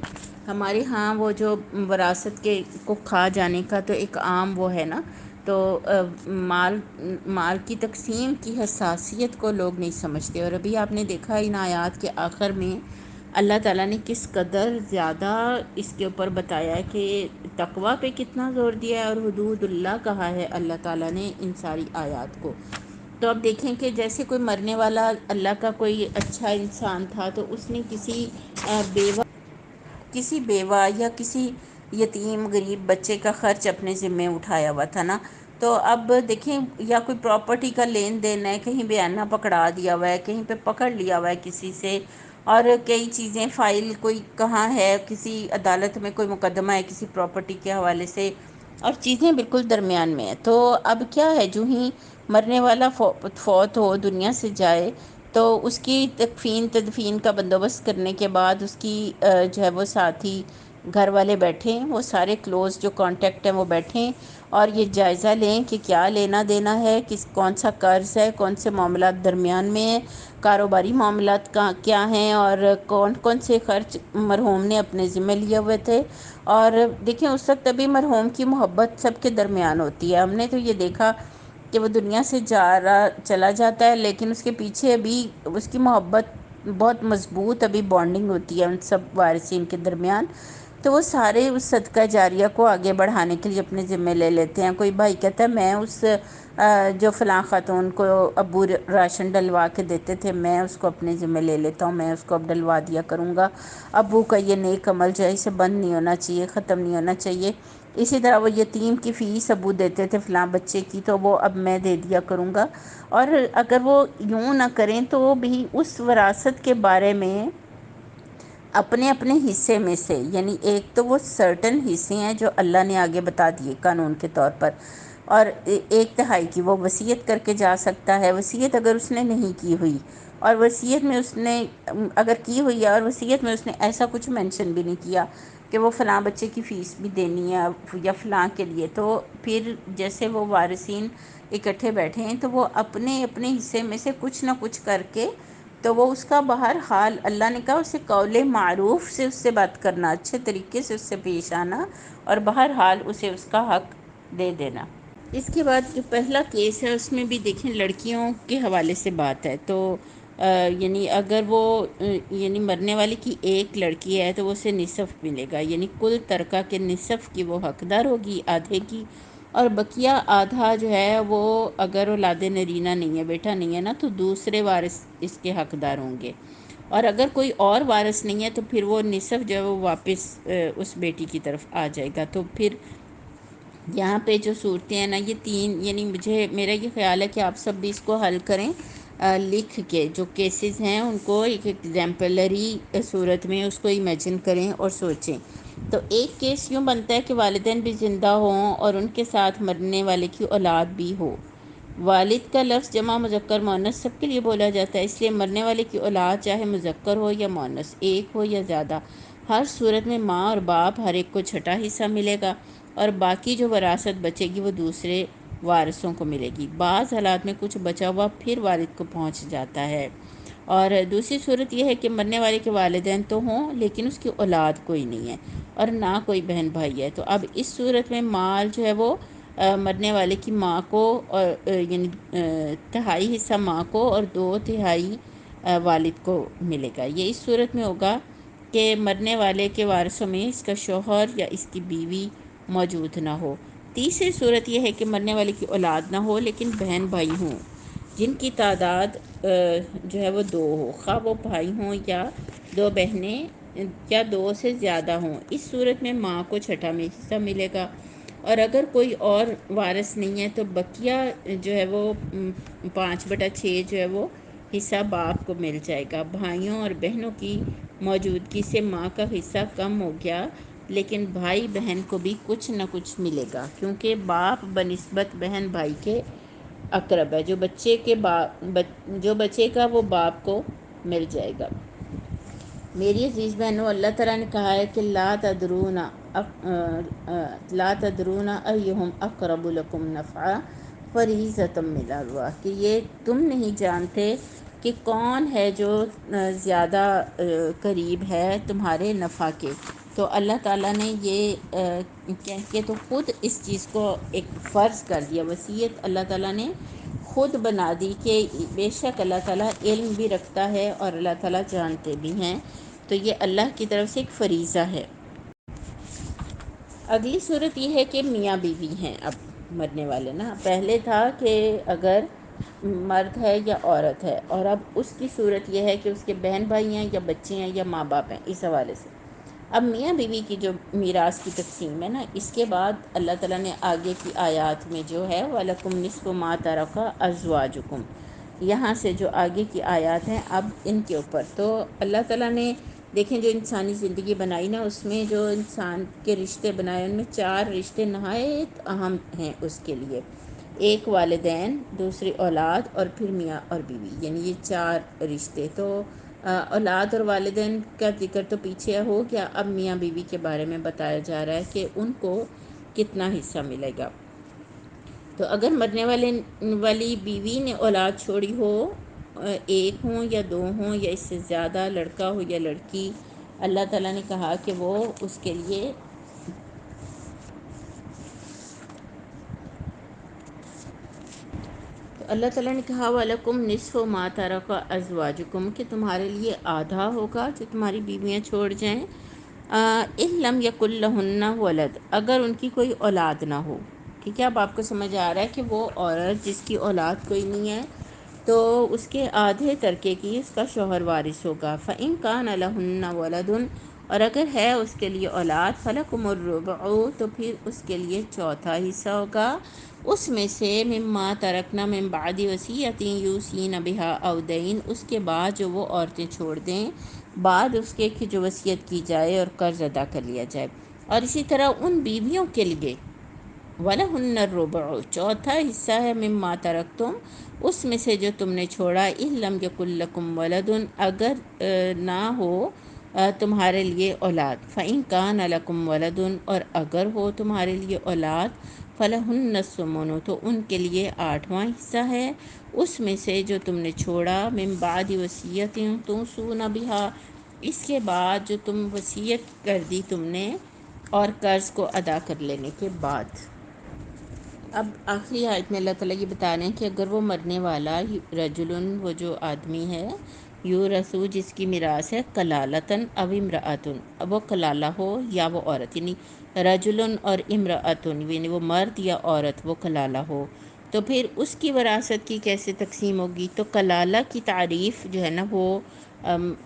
S1: ہمارے ہاں وہ جو وراثت کے کو کھا جانے کا تو ایک عام وہ ہے نا، تو مال کی تقسیم کی حساسیت کو لوگ نہیں سمجھتے، اور ابھی آپ نے دیکھا ان آیات کے آخر میں اللہ تعالیٰ نے کس قدر زیادہ اس کے اوپر بتایا ہے کہ تقوی پہ کتنا زور دیا ہے، اور حدود اللہ کہا ہے اللہ تعالیٰ نے ان ساری آیات کو۔ تو اب دیکھیں کہ جیسے کوئی مرنے والا اللہ کا کوئی اچھا انسان تھا تو اس نے کسی بیوہ یا کسی یتیم غریب بچے کا خرچ اپنے ذمے اٹھایا ہوا تھا نا، تو اب دیکھیں یا کوئی پراپرٹی کا لین دین ہے، کہیں بیانہ پکڑا دیا ہوا ہے، کہیں پہ پکڑ لیا ہوا ہے کسی سے، اور کئی چیزیں فائل کوئی کہاں ہے، کسی عدالت میں کوئی مقدمہ ہے کسی پراپرٹی کے حوالے سے، اور چیزیں بالکل درمیان میں ہیں۔ تو اب کیا ہے، جو ہی مرنے والا فوت ہو، دنیا سے جائے، تو اس کی تکفین تدفین کا بندوبست کرنے کے بعد اس کی جو ہے وہ ساتھی گھر والے بیٹھیں، وہ سارے کلوز جو کانٹیکٹ ہیں وہ بیٹھیں اور یہ جائزہ لیں کہ کیا لینا دینا ہے، کون سا قرض ہے، کون سے معاملات درمیان میں ہیں، کاروباری معاملات کا کیا ہیں، اور کون کون سے خرچ مرحوم نے اپنے ذمہ لیے ہوئے تھے۔ اور دیکھیں اس وقت ابھی مرحوم کی محبت سب کے درمیان ہوتی ہے۔ ہم نے تو یہ دیکھا کہ وہ دنیا سے چلا جاتا ہے، لیکن اس کے پیچھے ابھی اس کی محبت بہت مضبوط ابھی بانڈنگ ہوتی ہے ان سب وارثین کے درمیان۔ تو وہ سارے اس صدقہ جاریہ کو آگے بڑھانے کے لیے اپنے ذمہ لے لیتے ہیں۔ کوئی بھائی کہتا ہے میں اس جو فلاں خاتون کو ابو راشن ڈلوا کے دیتے تھے، میں اس کو اپنے ذمہ لے لیتا ہوں، میں اس کو اب ڈلوا دیا کروں گا، ابو کا یہ نیک عمل جو ہے اسے بند نہیں ہونا چاہیے، ختم نہیں ہونا چاہیے۔ اسی طرح وہ یتیم کی فیس ابو دیتے تھے فلاں بچے کی، تو وہ اب میں دے دیا کروں گا۔ اور اگر وہ یوں نہ کریں تو وہ بھی اس وراثت کے بارے میں اپنے اپنے حصے میں سے، یعنی ایک تو وہ سرٹن حصے ہیں جو اللہ نے آگے بتا دیے قانون کے طور پر، اور ایک تہائی کی وہ وصیت کر کے جا سکتا ہے۔ وصیت اگر اس نے نہیں کی ہوئی، اور وصیت میں اس نے اگر کی ہوئی ہے اور وصیت میں اس نے ایسا کچھ مینشن بھی نہیں کیا کہ وہ فلاں بچے کی فیس بھی دینی ہے یا فلاں کے لیے، تو پھر جیسے وہ وارثین اکٹھے بیٹھے ہیں تو وہ اپنے اپنے حصے میں سے کچھ نہ کچھ کر کے، تو وہ اس کا بہرحال اللہ نے کہا اسے قول معروف سے اس سے بات کرنا، اچھے طریقے سے اس سے پیش آنا، اور بہرحال اسے اس کا حق دے دینا۔ اس کے بعد جو پہلا کیس ہے اس میں بھی دیکھیں لڑکیوں کے حوالے سے بات ہے، تو یعنی اگر وہ یعنی مرنے والے کی ایک لڑکی ہے تو اسے نصف ملے گا، یعنی کل ترکہ کے نصف کی وہ حقدار ہوگی، آدھے کی، اور بقیہ آدھا جو ہے وہ اگر اولاد نرینہ نہیں ہے، بیٹا نہیں ہے نا، تو دوسرے وارث اس کے حقدار ہوں گے، اور اگر کوئی اور وارث نہیں ہے تو پھر وہ نصف جو ہے وہ واپس اس بیٹی کی طرف آ جائے گا۔ تو پھر یہاں پہ جو صورتیں ہیں نا یہ تین، یعنی میرا یہ خیال ہے کہ آپ سب بھی اس کو حل کریں، لکھ کے جو کیسز ہیں ان کو ایک ایگزامپلری صورت میں اس کو امیجن کریں اور سوچیں۔ تو ایک کیس یوں بنتا ہے کہ والدین بھی زندہ ہوں اور ان کے ساتھ مرنے والے کی اولاد بھی ہو۔ والد کا لفظ جمع مذکر مؤنث سب کے لیے بولا جاتا ہے، اس لیے مرنے والے کی اولاد چاہے مذکر ہو یا مؤنث، ایک ہو یا زیادہ، ہر صورت میں ماں اور باپ ہر ایک کو چھٹا حصہ ملے گا، اور باقی جو وراثت بچے گی وہ دوسرے وارثوں کو ملے گی۔ بعض حالات میں کچھ بچا ہوا پھر والد کو پہنچ جاتا ہے۔ اور دوسری صورت یہ ہے کہ مرنے والے کے والدین تو ہوں لیکن اس کی اولاد کوئی نہیں ہے اور نہ کوئی بہن بھائی ہے، تو اب اس صورت میں مال جو ہے وہ مرنے والے کی ماں کو، اور یعنی تہائی حصہ ماں کو اور 2/3 والد کو ملے گا۔ یہ اس صورت میں ہوگا کہ مرنے والے کے وارثوں میں اس کا شوہر یا اس کی بیوی موجود نہ ہو۔ تیسری صورت یہ ہے کہ مرنے والے کی اولاد نہ ہو لیکن بہن بھائی ہوں جن کی تعداد جو ہے وہ 2 ہو، خواہ وہ بھائی ہوں یا 2 بہنیں یا 2 سے زیادہ ہوں۔ اس صورت میں ماں کو چھٹا میں حصہ ملے گا، اور اگر کوئی اور وارث نہیں ہے تو بقیہ جو ہے وہ 5/6 جو ہے وہ حصہ باپ کو مل جائے گا۔ بھائیوں اور بہنوں کی موجودگی سے ماں کا حصہ کم ہو گیا، لیکن بھائی بہن کو بھی کچھ نہ کچھ ملے گا، کیونکہ باپ بنسبت بہن بھائی کے اقرب ہے، جو بچے کا وہ باپ کو مل جائے گا۔ میری عزیز بہنوں، اللہ تعالیٰ نے کہا ہے کہ لا تدرون ایہم اقرب لکم نفعا فریضۃ من اللہ، کہ یہ تم نہیں جانتے کہ کون ہے جو زیادہ قریب ہے تمہارے نفع کے۔ تو اللہ تعالیٰ نے یہ کہہ کے تو خود اس چیز کو ایک فرض کر دیا، وصیت اللہ تعالیٰ نے خود بنا دی کہ بے شک اللہ تعالیٰ علم بھی رکھتا ہے اور اللہ تعالیٰ جانتے بھی ہیں، تو یہ اللہ کی طرف سے ایک فریضہ ہے۔ اگلی صورت یہ ہے کہ میاں بیوی ہیں اب مرنے والے نا، پہلے تھا کہ اگر مرد ہے یا عورت ہے، اور اب اس کی صورت یہ ہے کہ اس کے بہن بھائی ہیں یا بچے ہیں یا ماں باپ ہیں، اس حوالے سے اب میاں بیوی کی جو میراث کی تقسیم ہے نا، اس کے بعد اللہ تعالیٰ نے آگے کی آیات میں جو ہے وَلَكُمْ نِصْفُ مَا تَرَكَ أَزْوَاجُكُمْ، یہاں سے جو آگے کی آیات ہیں اب ان کے اوپر تو اللہ تعالیٰ نے دیکھیں جو انسانی زندگی بنائی نا، اس میں جو انسان کے رشتے بنائے ان میں 4 رشتے نہایت اہم ہیں اس کے لیے. ایک والدین، دوسری اولاد، اور پھر میاں اور بیوی، یعنی یہ 4 رشتے. تو اولاد اور والدین کا ذکر تو پیچھے ہو گیا، اب میاں بیوی کے بارے میں بتایا جا رہا ہے کہ ان کو کتنا حصہ ملے گا. تو اگر مرنے والی بیوی نے اولاد چھوڑی ہو، ایک ہوں یا 2 ہوں یا اس سے زیادہ، لڑکا ہو یا لڑکی، اللہ تعالیٰ نے کہا کہ وہ اس کے لیے اللہ تعالیٰ نے کہا وَلَكُمْ نِصْفُ مَا تَرَكَ أَزْوَاجُكُمْ کہ تمہارے لیے آدھا ہوگا جو تمہاری بیویاں چھوڑ جائیں. إِن لَمْ يَكُنْ لَهُنَّ وَلَدٌ اگر ان کی کوئی اولاد نہ ہو. ٹھیک ہے، اب آپ کو سمجھ آ رہا ہے کہ وہ عورت جس کی اولاد کوئی نہیں ہے تو اس کے آدھے ترکے کی اس کا شوہر وارث ہوگا. فَإِن كَانَ لَهُنَّ وَلَدٌ اور اگر ہے اس کے لیے اولاد، فَلَكُمُ الرُّبُعُ تو پھر اس کے لیے چوتھا حصہ ہوگا اس میں سے. مما ترکنا من بعد وصیۃ یوصین بها او دین اس کے بعد جو وہ عورتیں چھوڑ دیں بعد اس کے کہ جو وصیت کی جائے اور قرض ادا کر لیا جائے. اور اسی طرح ان بیویوں کے لیے وَلَهُنَّ الرُّبُعُ چوتھا حصہ ہے مما ترکتم اس میں سے جو تم نے چھوڑا. إِن لَمْ يَكُنْ لَكُمْ وَلَدٌ اگر نہ ہو تمہارے لیے اولاد. فَإِن كَانَ لَكُمْ وَلَدٌ اور اگر ہو تمہارے لیے اولاد، فَلَهُنَّ الثُّمُنُ تو ان کے لیے 8واں حصہ ہے اس میں سے جو تم نے چھوڑا. من بعد وصیۃ توصون بها اس کے بعد جو تم وصیت کر دی تم نے اور قرض کو ادا کر لینے کے بعد. اب آخری آیت میں اللہ تعالیٰ یہ بتا رہے ہیں کہ اگر وہ مرنے والا رجلن وہ جو آدمی ہے، یورثو جس کی میراث ہے، کلالتن او امرأتن اب وہ کلالہ ہو یا وہ عورت، یعنی رجلن اور امرأتن یعنی وہ مرد یا عورت وہ کلالہ ہو، تو پھر اس کی وراثت کی کیسے تقسیم ہوگی. تو کلالہ کی تعریف جو ہے نا وہ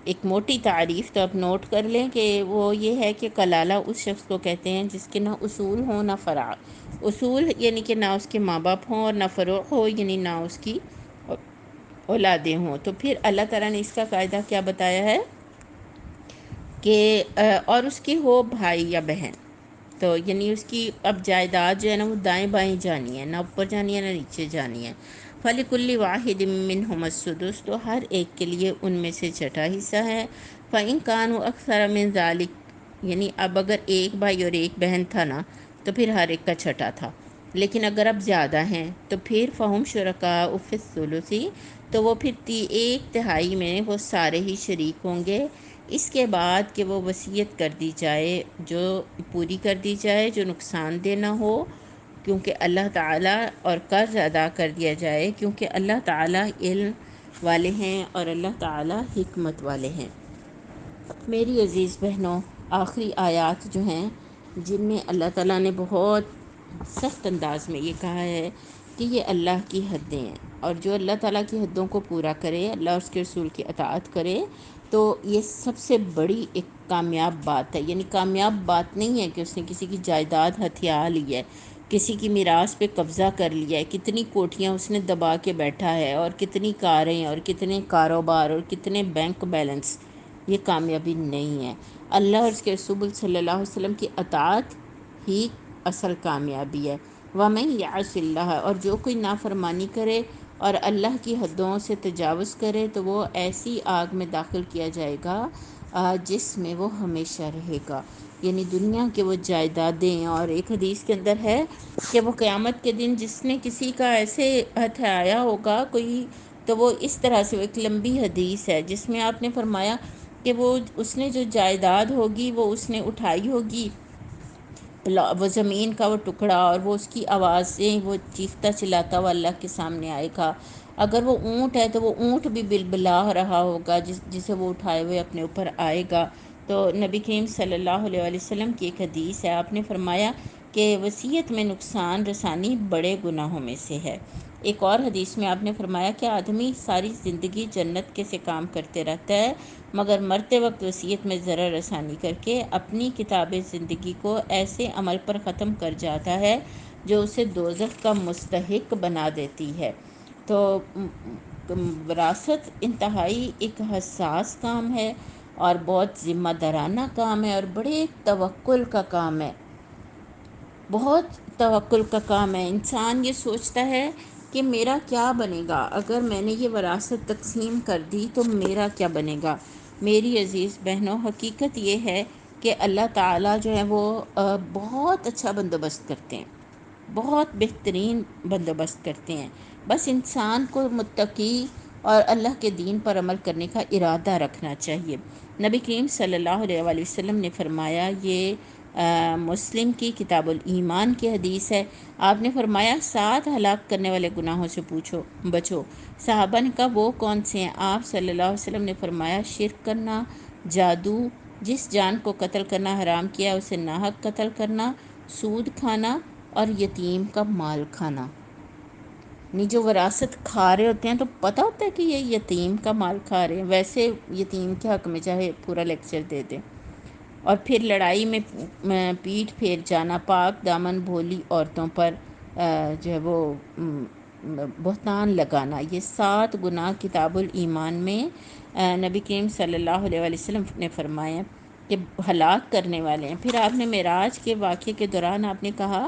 S1: ایک موٹی تعریف تو آپ نوٹ کر لیں کہ وہ یہ ہے کہ کلالہ اس شخص کو کہتے ہیں جس کے نہ اصول ہوں نہ فرع. اصول یعنی کہ نہ اس کے ماں باپ ہوں اور نہ فروع ہو یعنی نہ اس کی اولادیں ہوں. تو پھر اللہ تعالیٰ نے اس کا قاعدہ کیا بتایا ہے کہ اور اس کی ہو بھائی یا بہن، تو یعنی اس کی اب جائیداد جو ہے نا وہ دائیں بائیں جانی ہے، نہ اوپر جانی ہے نہ نیچے جانی ہے. فَلِكُلِّ وَاحِدٍ مِّنْهُمُ السُّدُسُ تو ہر ایک کے لیے ان میں سے چھٹا حصہ ہے. فَإِن كَانُوا أَكْثَرَ مِن ذَلِكَ یعنی اب اگر ایک بھائی اور ایک بہن تھا نا تو پھر ہر ایک کا چھٹا تھا، لیکن اگر اب زیادہ ہیں تو پھر فَهُمْ شُرَكَاءُ فِي الثُّلُثِ تو وہ پھر 1/3 میں وہ سارے ہی شریک ہوں گے اس کے بعد کہ وہ وصیت کر دی جائے جو پوری کر دی جائے جو نقصان دہ نہ ہو کیونکہ اللہ تعالیٰ اور قرض ادا کر دیا جائے کیونکہ اللہ تعالیٰ علم والے ہیں اور اللہ تعالیٰ حکمت والے ہیں. میری عزیز بہنوں، آخری آیات جو ہیں جن میں اللہ تعالیٰ نے بہت سخت انداز میں یہ کہا ہے کہ یہ اللہ کی حدیں ہیں اور جو اللہ تعالیٰ کی حدوں کو پورا کرے، اللہ اور اس کے رسول کی اطاعت کرے تو یہ سب سے بڑی ایک کامیاب بات ہے. یعنی کامیاب بات نہیں ہے کہ اس نے کسی کی جائیداد ہتھیا لی ہے، کسی کی میراث پہ قبضہ کر لیا ہے، کتنی کوٹھیاں اس نے دبا کے بیٹھا ہے اور کتنی کاریں اور کتنے کاروبار اور کتنے بینک بیلنس. یہ کامیابی نہیں ہے. اللہ اور اس کے رسول صلی اللہ علیہ وسلم کی اطاعت ہی اصل کامیابی ہے. وَمَن يَعْصِ اللَّهَ اور جو کوئی نافرمانی کرے اور اللہ کی حدوں سے تجاوز کرے تو وہ ایسی آگ میں داخل کیا جائے گا جس میں وہ ہمیشہ رہے گا. یعنی دنیا کے وہ جائیدادیں، اور ایک حدیث کے اندر ہے کہ وہ قیامت کے دن جس نے کسی کا ایسے ہتھیایا ہوگا کوئی، تو وہ اس طرح سے، وہ ایک لمبی حدیث ہے جس میں آپ نے فرمایا کہ وہ اس نے جو جائیداد ہوگی وہ اس نے اٹھائی ہوگی، وہ زمین کا وہ ٹکڑا، اور وہ اس کی آوازیں وہ چیختا چلاتا ہوا اللہ کے سامنے آئے گا. اگر وہ اونٹ ہے تو وہ اونٹ بھی بلبلا رہا ہوگا جسے وہ اٹھائے ہوئے اپنے اوپر آئے گا. تو نبی کریم صلی اللہ علیہ وسلم کی ایک حدیث ہے، آپ نے فرمایا کہ وصیت میں نقصان رسانی بڑے گناہوں میں سے ہے. ایک اور حدیث میں آپ نے فرمایا کہ آدمی ساری زندگی جنت کے سے کام کرتے رہتا ہے مگر مرتے وقت وصیت میں ضرر رسانی کر کے اپنی کتاب زندگی کو ایسے عمل پر ختم کر جاتا ہے جو اسے دوزخ کا مستحق بنا دیتی ہے. تو وراثت انتہائی ایک حساس کام ہے اور بہت ذمہ دارانہ کام ہے اور بڑے توکل کا کام ہے، بہت توکل کا کام ہے۔ انسان یہ سوچتا ہے کہ میرا کیا بنے گا، اگر میں نے یہ وراثت تقسیم کر دی تو میرا کیا بنے گا۔ میری عزیز بہنوں، حقیقت یہ ہے کہ اللہ تعالیٰ جو ہے وہ بہت اچھا بندوبست کرتے ہیں، بہت بہترین بندوبست کرتے ہیں۔ بس انسان کو متقی اور اللہ کے دین پر عمل کرنے کا ارادہ رکھنا چاہیے۔ نبی کریم صلی اللہ علیہ وآلہ وسلم نے فرمایا، یہ مسلم کی کتاب الایمان کی حدیث ہے، آپ نے فرمایا 7 ہلاک کرنے والے گناہوں سے بچو۔ صحابہ نے کہا وہ کون سے ہیں؟ آپ صلی اللہ علیہ وسلم نے فرمایا شرک کرنا، جادو، جس جان کو قتل کرنا حرام کیا اسے ناحق قتل کرنا، سود کھانا اور یتیم کا مال کھانا۔ نہیں، جو وراثت کھا رہے ہوتے ہیں تو پتہ ہوتا ہے کہ یہ یتیم کا مال کھا رہے ہیں، ویسے یتیم کے حق میں چاہے پورا لیکچر دے دیں۔ اور پھر لڑائی میں پیٹھ پھیر جانا، پاک دامن بھولی عورتوں پر جو ہے وہ بہتان لگانا، یہ 7 گناہ کتاب الایمان میں نبی کریم صلی اللہ علیہ وآلہ وسلم نے فرمایا کہ ہلاک کرنے والے ہیں۔ پھر آپ نے معراج کے واقعے کے دوران آپ نے کہا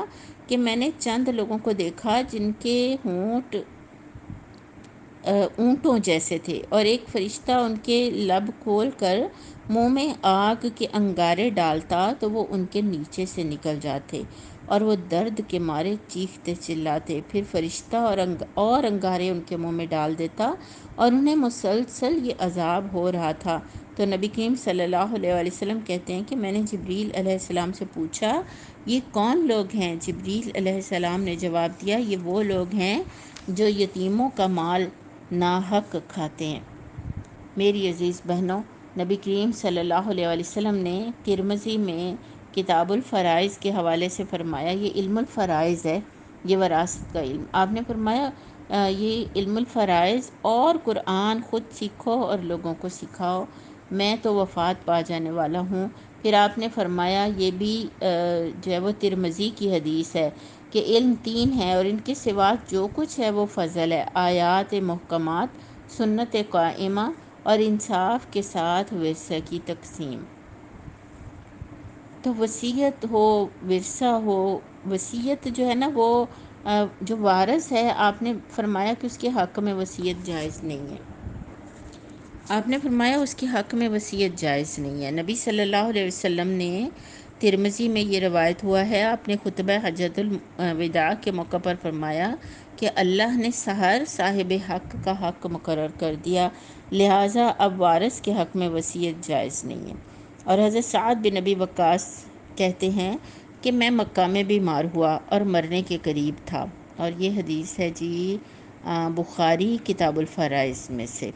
S1: کہ میں نے چند لوگوں کو دیکھا جن کے ہونٹ اونٹوں جیسے تھے، اور ایک فرشتہ ان کے لب کھول کر منہ میں آگ کے انگارے ڈالتا تو وہ ان کے نیچے سے نکل جاتے اور وہ درد کے مارے چیختے چلاتے۔ پھر فرشتہ اور انگارے ان کے منہ میں ڈال دیتا اور انہیں مسلسل یہ عذاب ہو رہا تھا۔ تو نبی کریم صلی اللہ علیہ وآلہ وسلم کہتے ہیں کہ میں نے جبریل علیہ السلام سے پوچھا یہ کون لوگ ہیں؟ جبریل علیہ السلام نے جواب دیا یہ وہ لوگ ہیں جو یتیموں کا مال ناحق کھاتے ہیں۔ میری عزیز بہنوں، نبی کریم صلی اللہ علیہ وآلہ وسلم نے ترمذی میں کتاب الفرائض کے حوالے سے فرمایا، یہ علم الفرائض ہے، یہ وراثت کا علم۔ آپ نے فرمایا یہ علم الفرائض اور قرآن خود سیکھو اور لوگوں کو سکھاؤ، میں تو وفات پا جانے والا ہوں۔ پھر آپ نے فرمایا یہ بھی جو ہے وہ ترمذی کی حدیث ہے کہ علم 3 ہے اور ان کے سوا جو کچھ ہے وہ فضل ہے، آیات محکمات، سنت قائمہ اور انصاف کے ساتھ ورثہ کی تقسیم۔ تو وصیت ہو، ورثہ ہو، وصیت جو ہے نا وہ جو وارث ہے، آپ نے فرمایا کہ اس کے حق میں وصیت جائز نہیں ہے۔ آپ نے فرمایا اس کے حق میں وصیت جائز نہیں ہے۔ نبی صلی اللہ علیہ وسلم نے ترمذی میں یہ روایت ہوا ہے، آپ نے خطبہ حجۃ الوداع کے موقع پر فرمایا کہ اللہ نے ہر صاحب حق کا حق مقرر کر دیا، لہٰذا اب وارث کے حق میں وصیت جائز نہیں ہے۔ اور حضرت سعد بن نبی وقاص کہتے ہیں کہ میں مکہ میں بیمار ہوا اور مرنے کے قریب تھا، اور یہ حدیث ہے جی بخاری کتاب الفرائض میں سے۔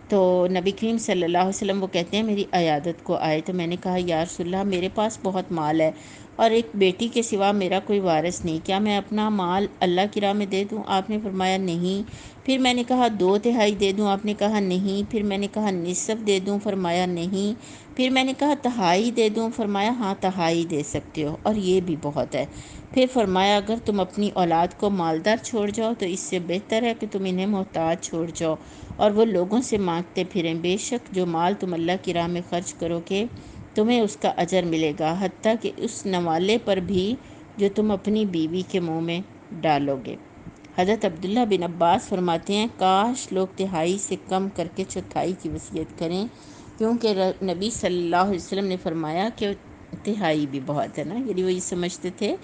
S1: تو نبی کریم صلی اللہ علیہ وسلم وہ کہتے ہیں میری عیادت کو آئے تو میں نے کہا یا رسول اللہ میرے پاس بہت مال ہے اور ایک بیٹی کے سوا میرا کوئی وارث نہیں، کیا میں اپنا مال اللہ کی راہ میں دے دوں؟ آپ نے فرمایا نہیں۔ پھر میں نے کہا 2/3 دے دوں؟ آپ نے کہا نہیں۔ پھر میں نے کہا نصف دے دوں؟ فرمایا نہیں۔ پھر میں نے کہا 1/2 دے دوں؟ فرمایا ہاں 1/2 دے سکتے ہو، اور یہ بھی بہت ہے۔ پھر فرمایا اگر تم اپنی اولاد کو مالدار چھوڑ جاؤ تو اس سے بہتر ہے کہ تم انہیں محتاج چھوڑ جاؤ اور وہ لوگوں سے مانگتے پھریں، بے شک جو مال تم اللہ کی راہ میں خرچ کرو گے تمہیں اس کا اجر ملے گا، حتیٰ کہ اس نوالے پر بھی جو تم اپنی بیوی کے منہ میں ڈالو گے۔ حضرت عبداللہ بن عباس فرماتے ہیں کاش لوگ 1/3 سے کم کر کے 1/4 کی وصیت کریں، کیونکہ نبی صلی اللہ علیہ وسلم نے فرمایا کہ 1/3 بھی بہت ہے نا، یعنی وہ یہ سمجھتے تھے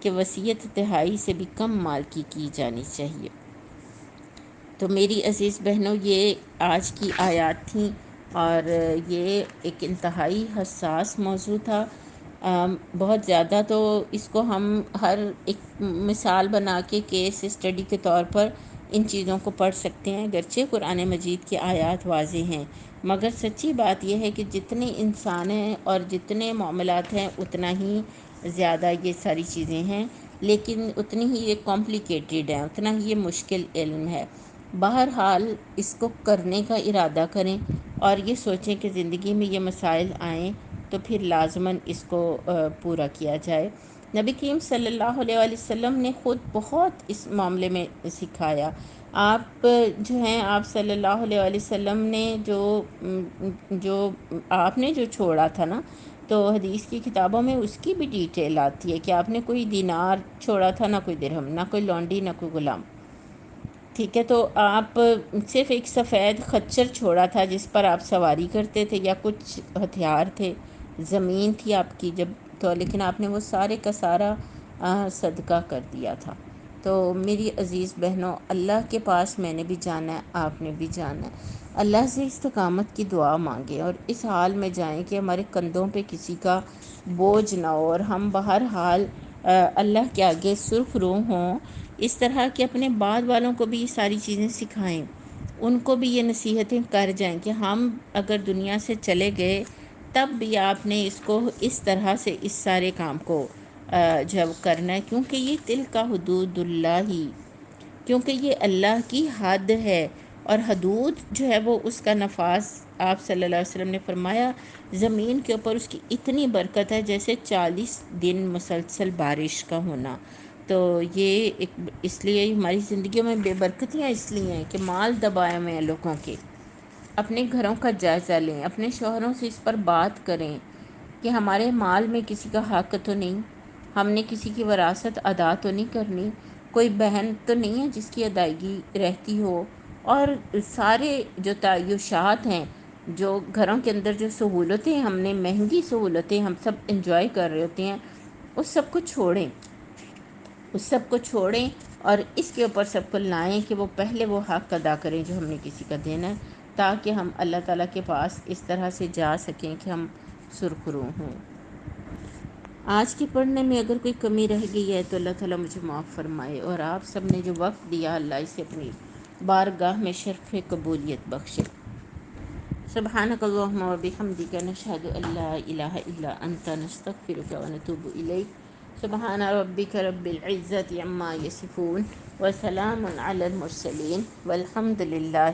S1: کہ وصیت 1/3 سے بھی کم مال کی جانی چاہیے۔ تو میری عزیز بہنوں، یہ آج کی آیات تھیں اور یہ ایک انتہائی حساس موضوع تھا۔ بہت زیادہ تو اس کو ہم ہر ایک مثال بنا کے کیس اسٹڈی کے طور پر ان چیزوں کو پڑھ سکتے ہیں، گرچہ قرآن مجید کی آیات واضح ہیں، مگر سچی بات یہ ہے کہ جتنے انسان ہیں اور جتنے معاملات ہیں اتنا ہی زیادہ یہ ساری چیزیں ہیں، لیکن اتنی ہی یہ کمپلیکیٹڈ ہیں، اتنا ہی یہ مشکل علم ہے۔ بہرحال اس کو کرنے کا ارادہ کریں اور یہ سوچیں کہ زندگی میں یہ مسائل آئیں تو پھر لازماً اس کو پورا کیا جائے۔ نبی کریم صلی اللہ علیہ وآلہ وسلم نے خود بہت اس معاملے میں سکھایا۔ آپ جو ہیں، آپ صلی اللہ علیہ وآلہ وسلم نے جو آپ نے جو چھوڑا تھا نا، تو حدیث کی کتابوں میں اس کی بھی ڈیٹیل آتی ہے کہ آپ نے کوئی دینار چھوڑا تھا، نہ کوئی درہم، نہ کوئی لونڈی، نہ کوئی غلام۔ ٹھیک ہے، تو آپ صرف ایک سفید خچر چھوڑا تھا جس پر آپ سواری کرتے تھے، یا کچھ ہتھیار تھے، زمین تھی آپ کی جب، تو لیکن آپ نے وہ سارے کا سارا صدقہ کر دیا تھا۔ تو میری عزیز بہنوں، اللہ کے پاس میں نے بھی جانا ہے، آپ نے بھی جانا ہے۔ اللہ سے استقامت کی دعا مانگیں اور اس حال میں جائیں کہ ہمارے کندھوں پہ کسی کا بوجھ نہ ہو، اور ہم بہرحال اللہ کے آگے سرخ روح ہوں۔ اس طرح کہ اپنے بعد والوں کو بھی یہ ساری چیزیں سکھائیں، ان کو بھی یہ نصیحتیں کر جائیں کہ ہم اگر دنیا سے چلے گئے تب بھی آپ نے اس کو اس طرح سے اس سارے کام کو جب کرنا ہے، کیونکہ یہ تلک حدود اللہ ہی، کیونکہ یہ اللہ کی حد ہے، اور حدود جو ہے وہ اس کا نفاذ، آپ صلی اللہ علیہ وسلم نے فرمایا زمین کے اوپر اس کی اتنی برکت ہے جیسے 40 دن مسلسل بارش کا ہونا۔ تو یہ اس لیے ہماری زندگیوں میں بے برکتیاں اس لیے ہیں کہ مال دبائے ہوئے ہیں لوگوں کے۔ اپنے گھروں کا جائزہ لیں، اپنے شوہروں سے اس پر بات کریں کہ ہمارے مال میں کسی کا حق تو نہیں، ہم نے کسی کی وراثت ادا تو نہیں کرنی، کوئی بہن تو نہیں ہے جس کی ادائیگی رہتی ہو، اور سارے جو تعیشات ہیں، جو گھروں کے اندر جو سہولتیں ہم نے، مہنگی سہولتیں ہم سب انجوائے کر رہے ہوتے ہیں، اس سب کو چھوڑیں، اس سب کو چھوڑیں اور اس کے اوپر سب کو لائیں کہ وہ پہلے وہ حق ادا کریں جو ہم نے کسی کا دینا ہے، تاکہ ہم اللہ تعالیٰ کے پاس اس طرح سے جا سکیں کہ ہم سرخرو ہوں۔ آج کے پڑھنے میں اگر کوئی کمی رہ گئی ہے تو اللہ تعالیٰ مجھے معاف فرمائے، اور آپ سب نے جو وقت دیا اللہ اسے اپنی بارگاہ میں شرف قبولیت بخشے۔ سبحانک اللہم و بحمدک، نشہد ان لا الہ الا انت، نستغفرک و نتوب الیک۔ سبحان ربک رب العزت عما یصفون، وسلام علی المرسلین، والحمد للہ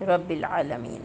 S1: رب العالمین۔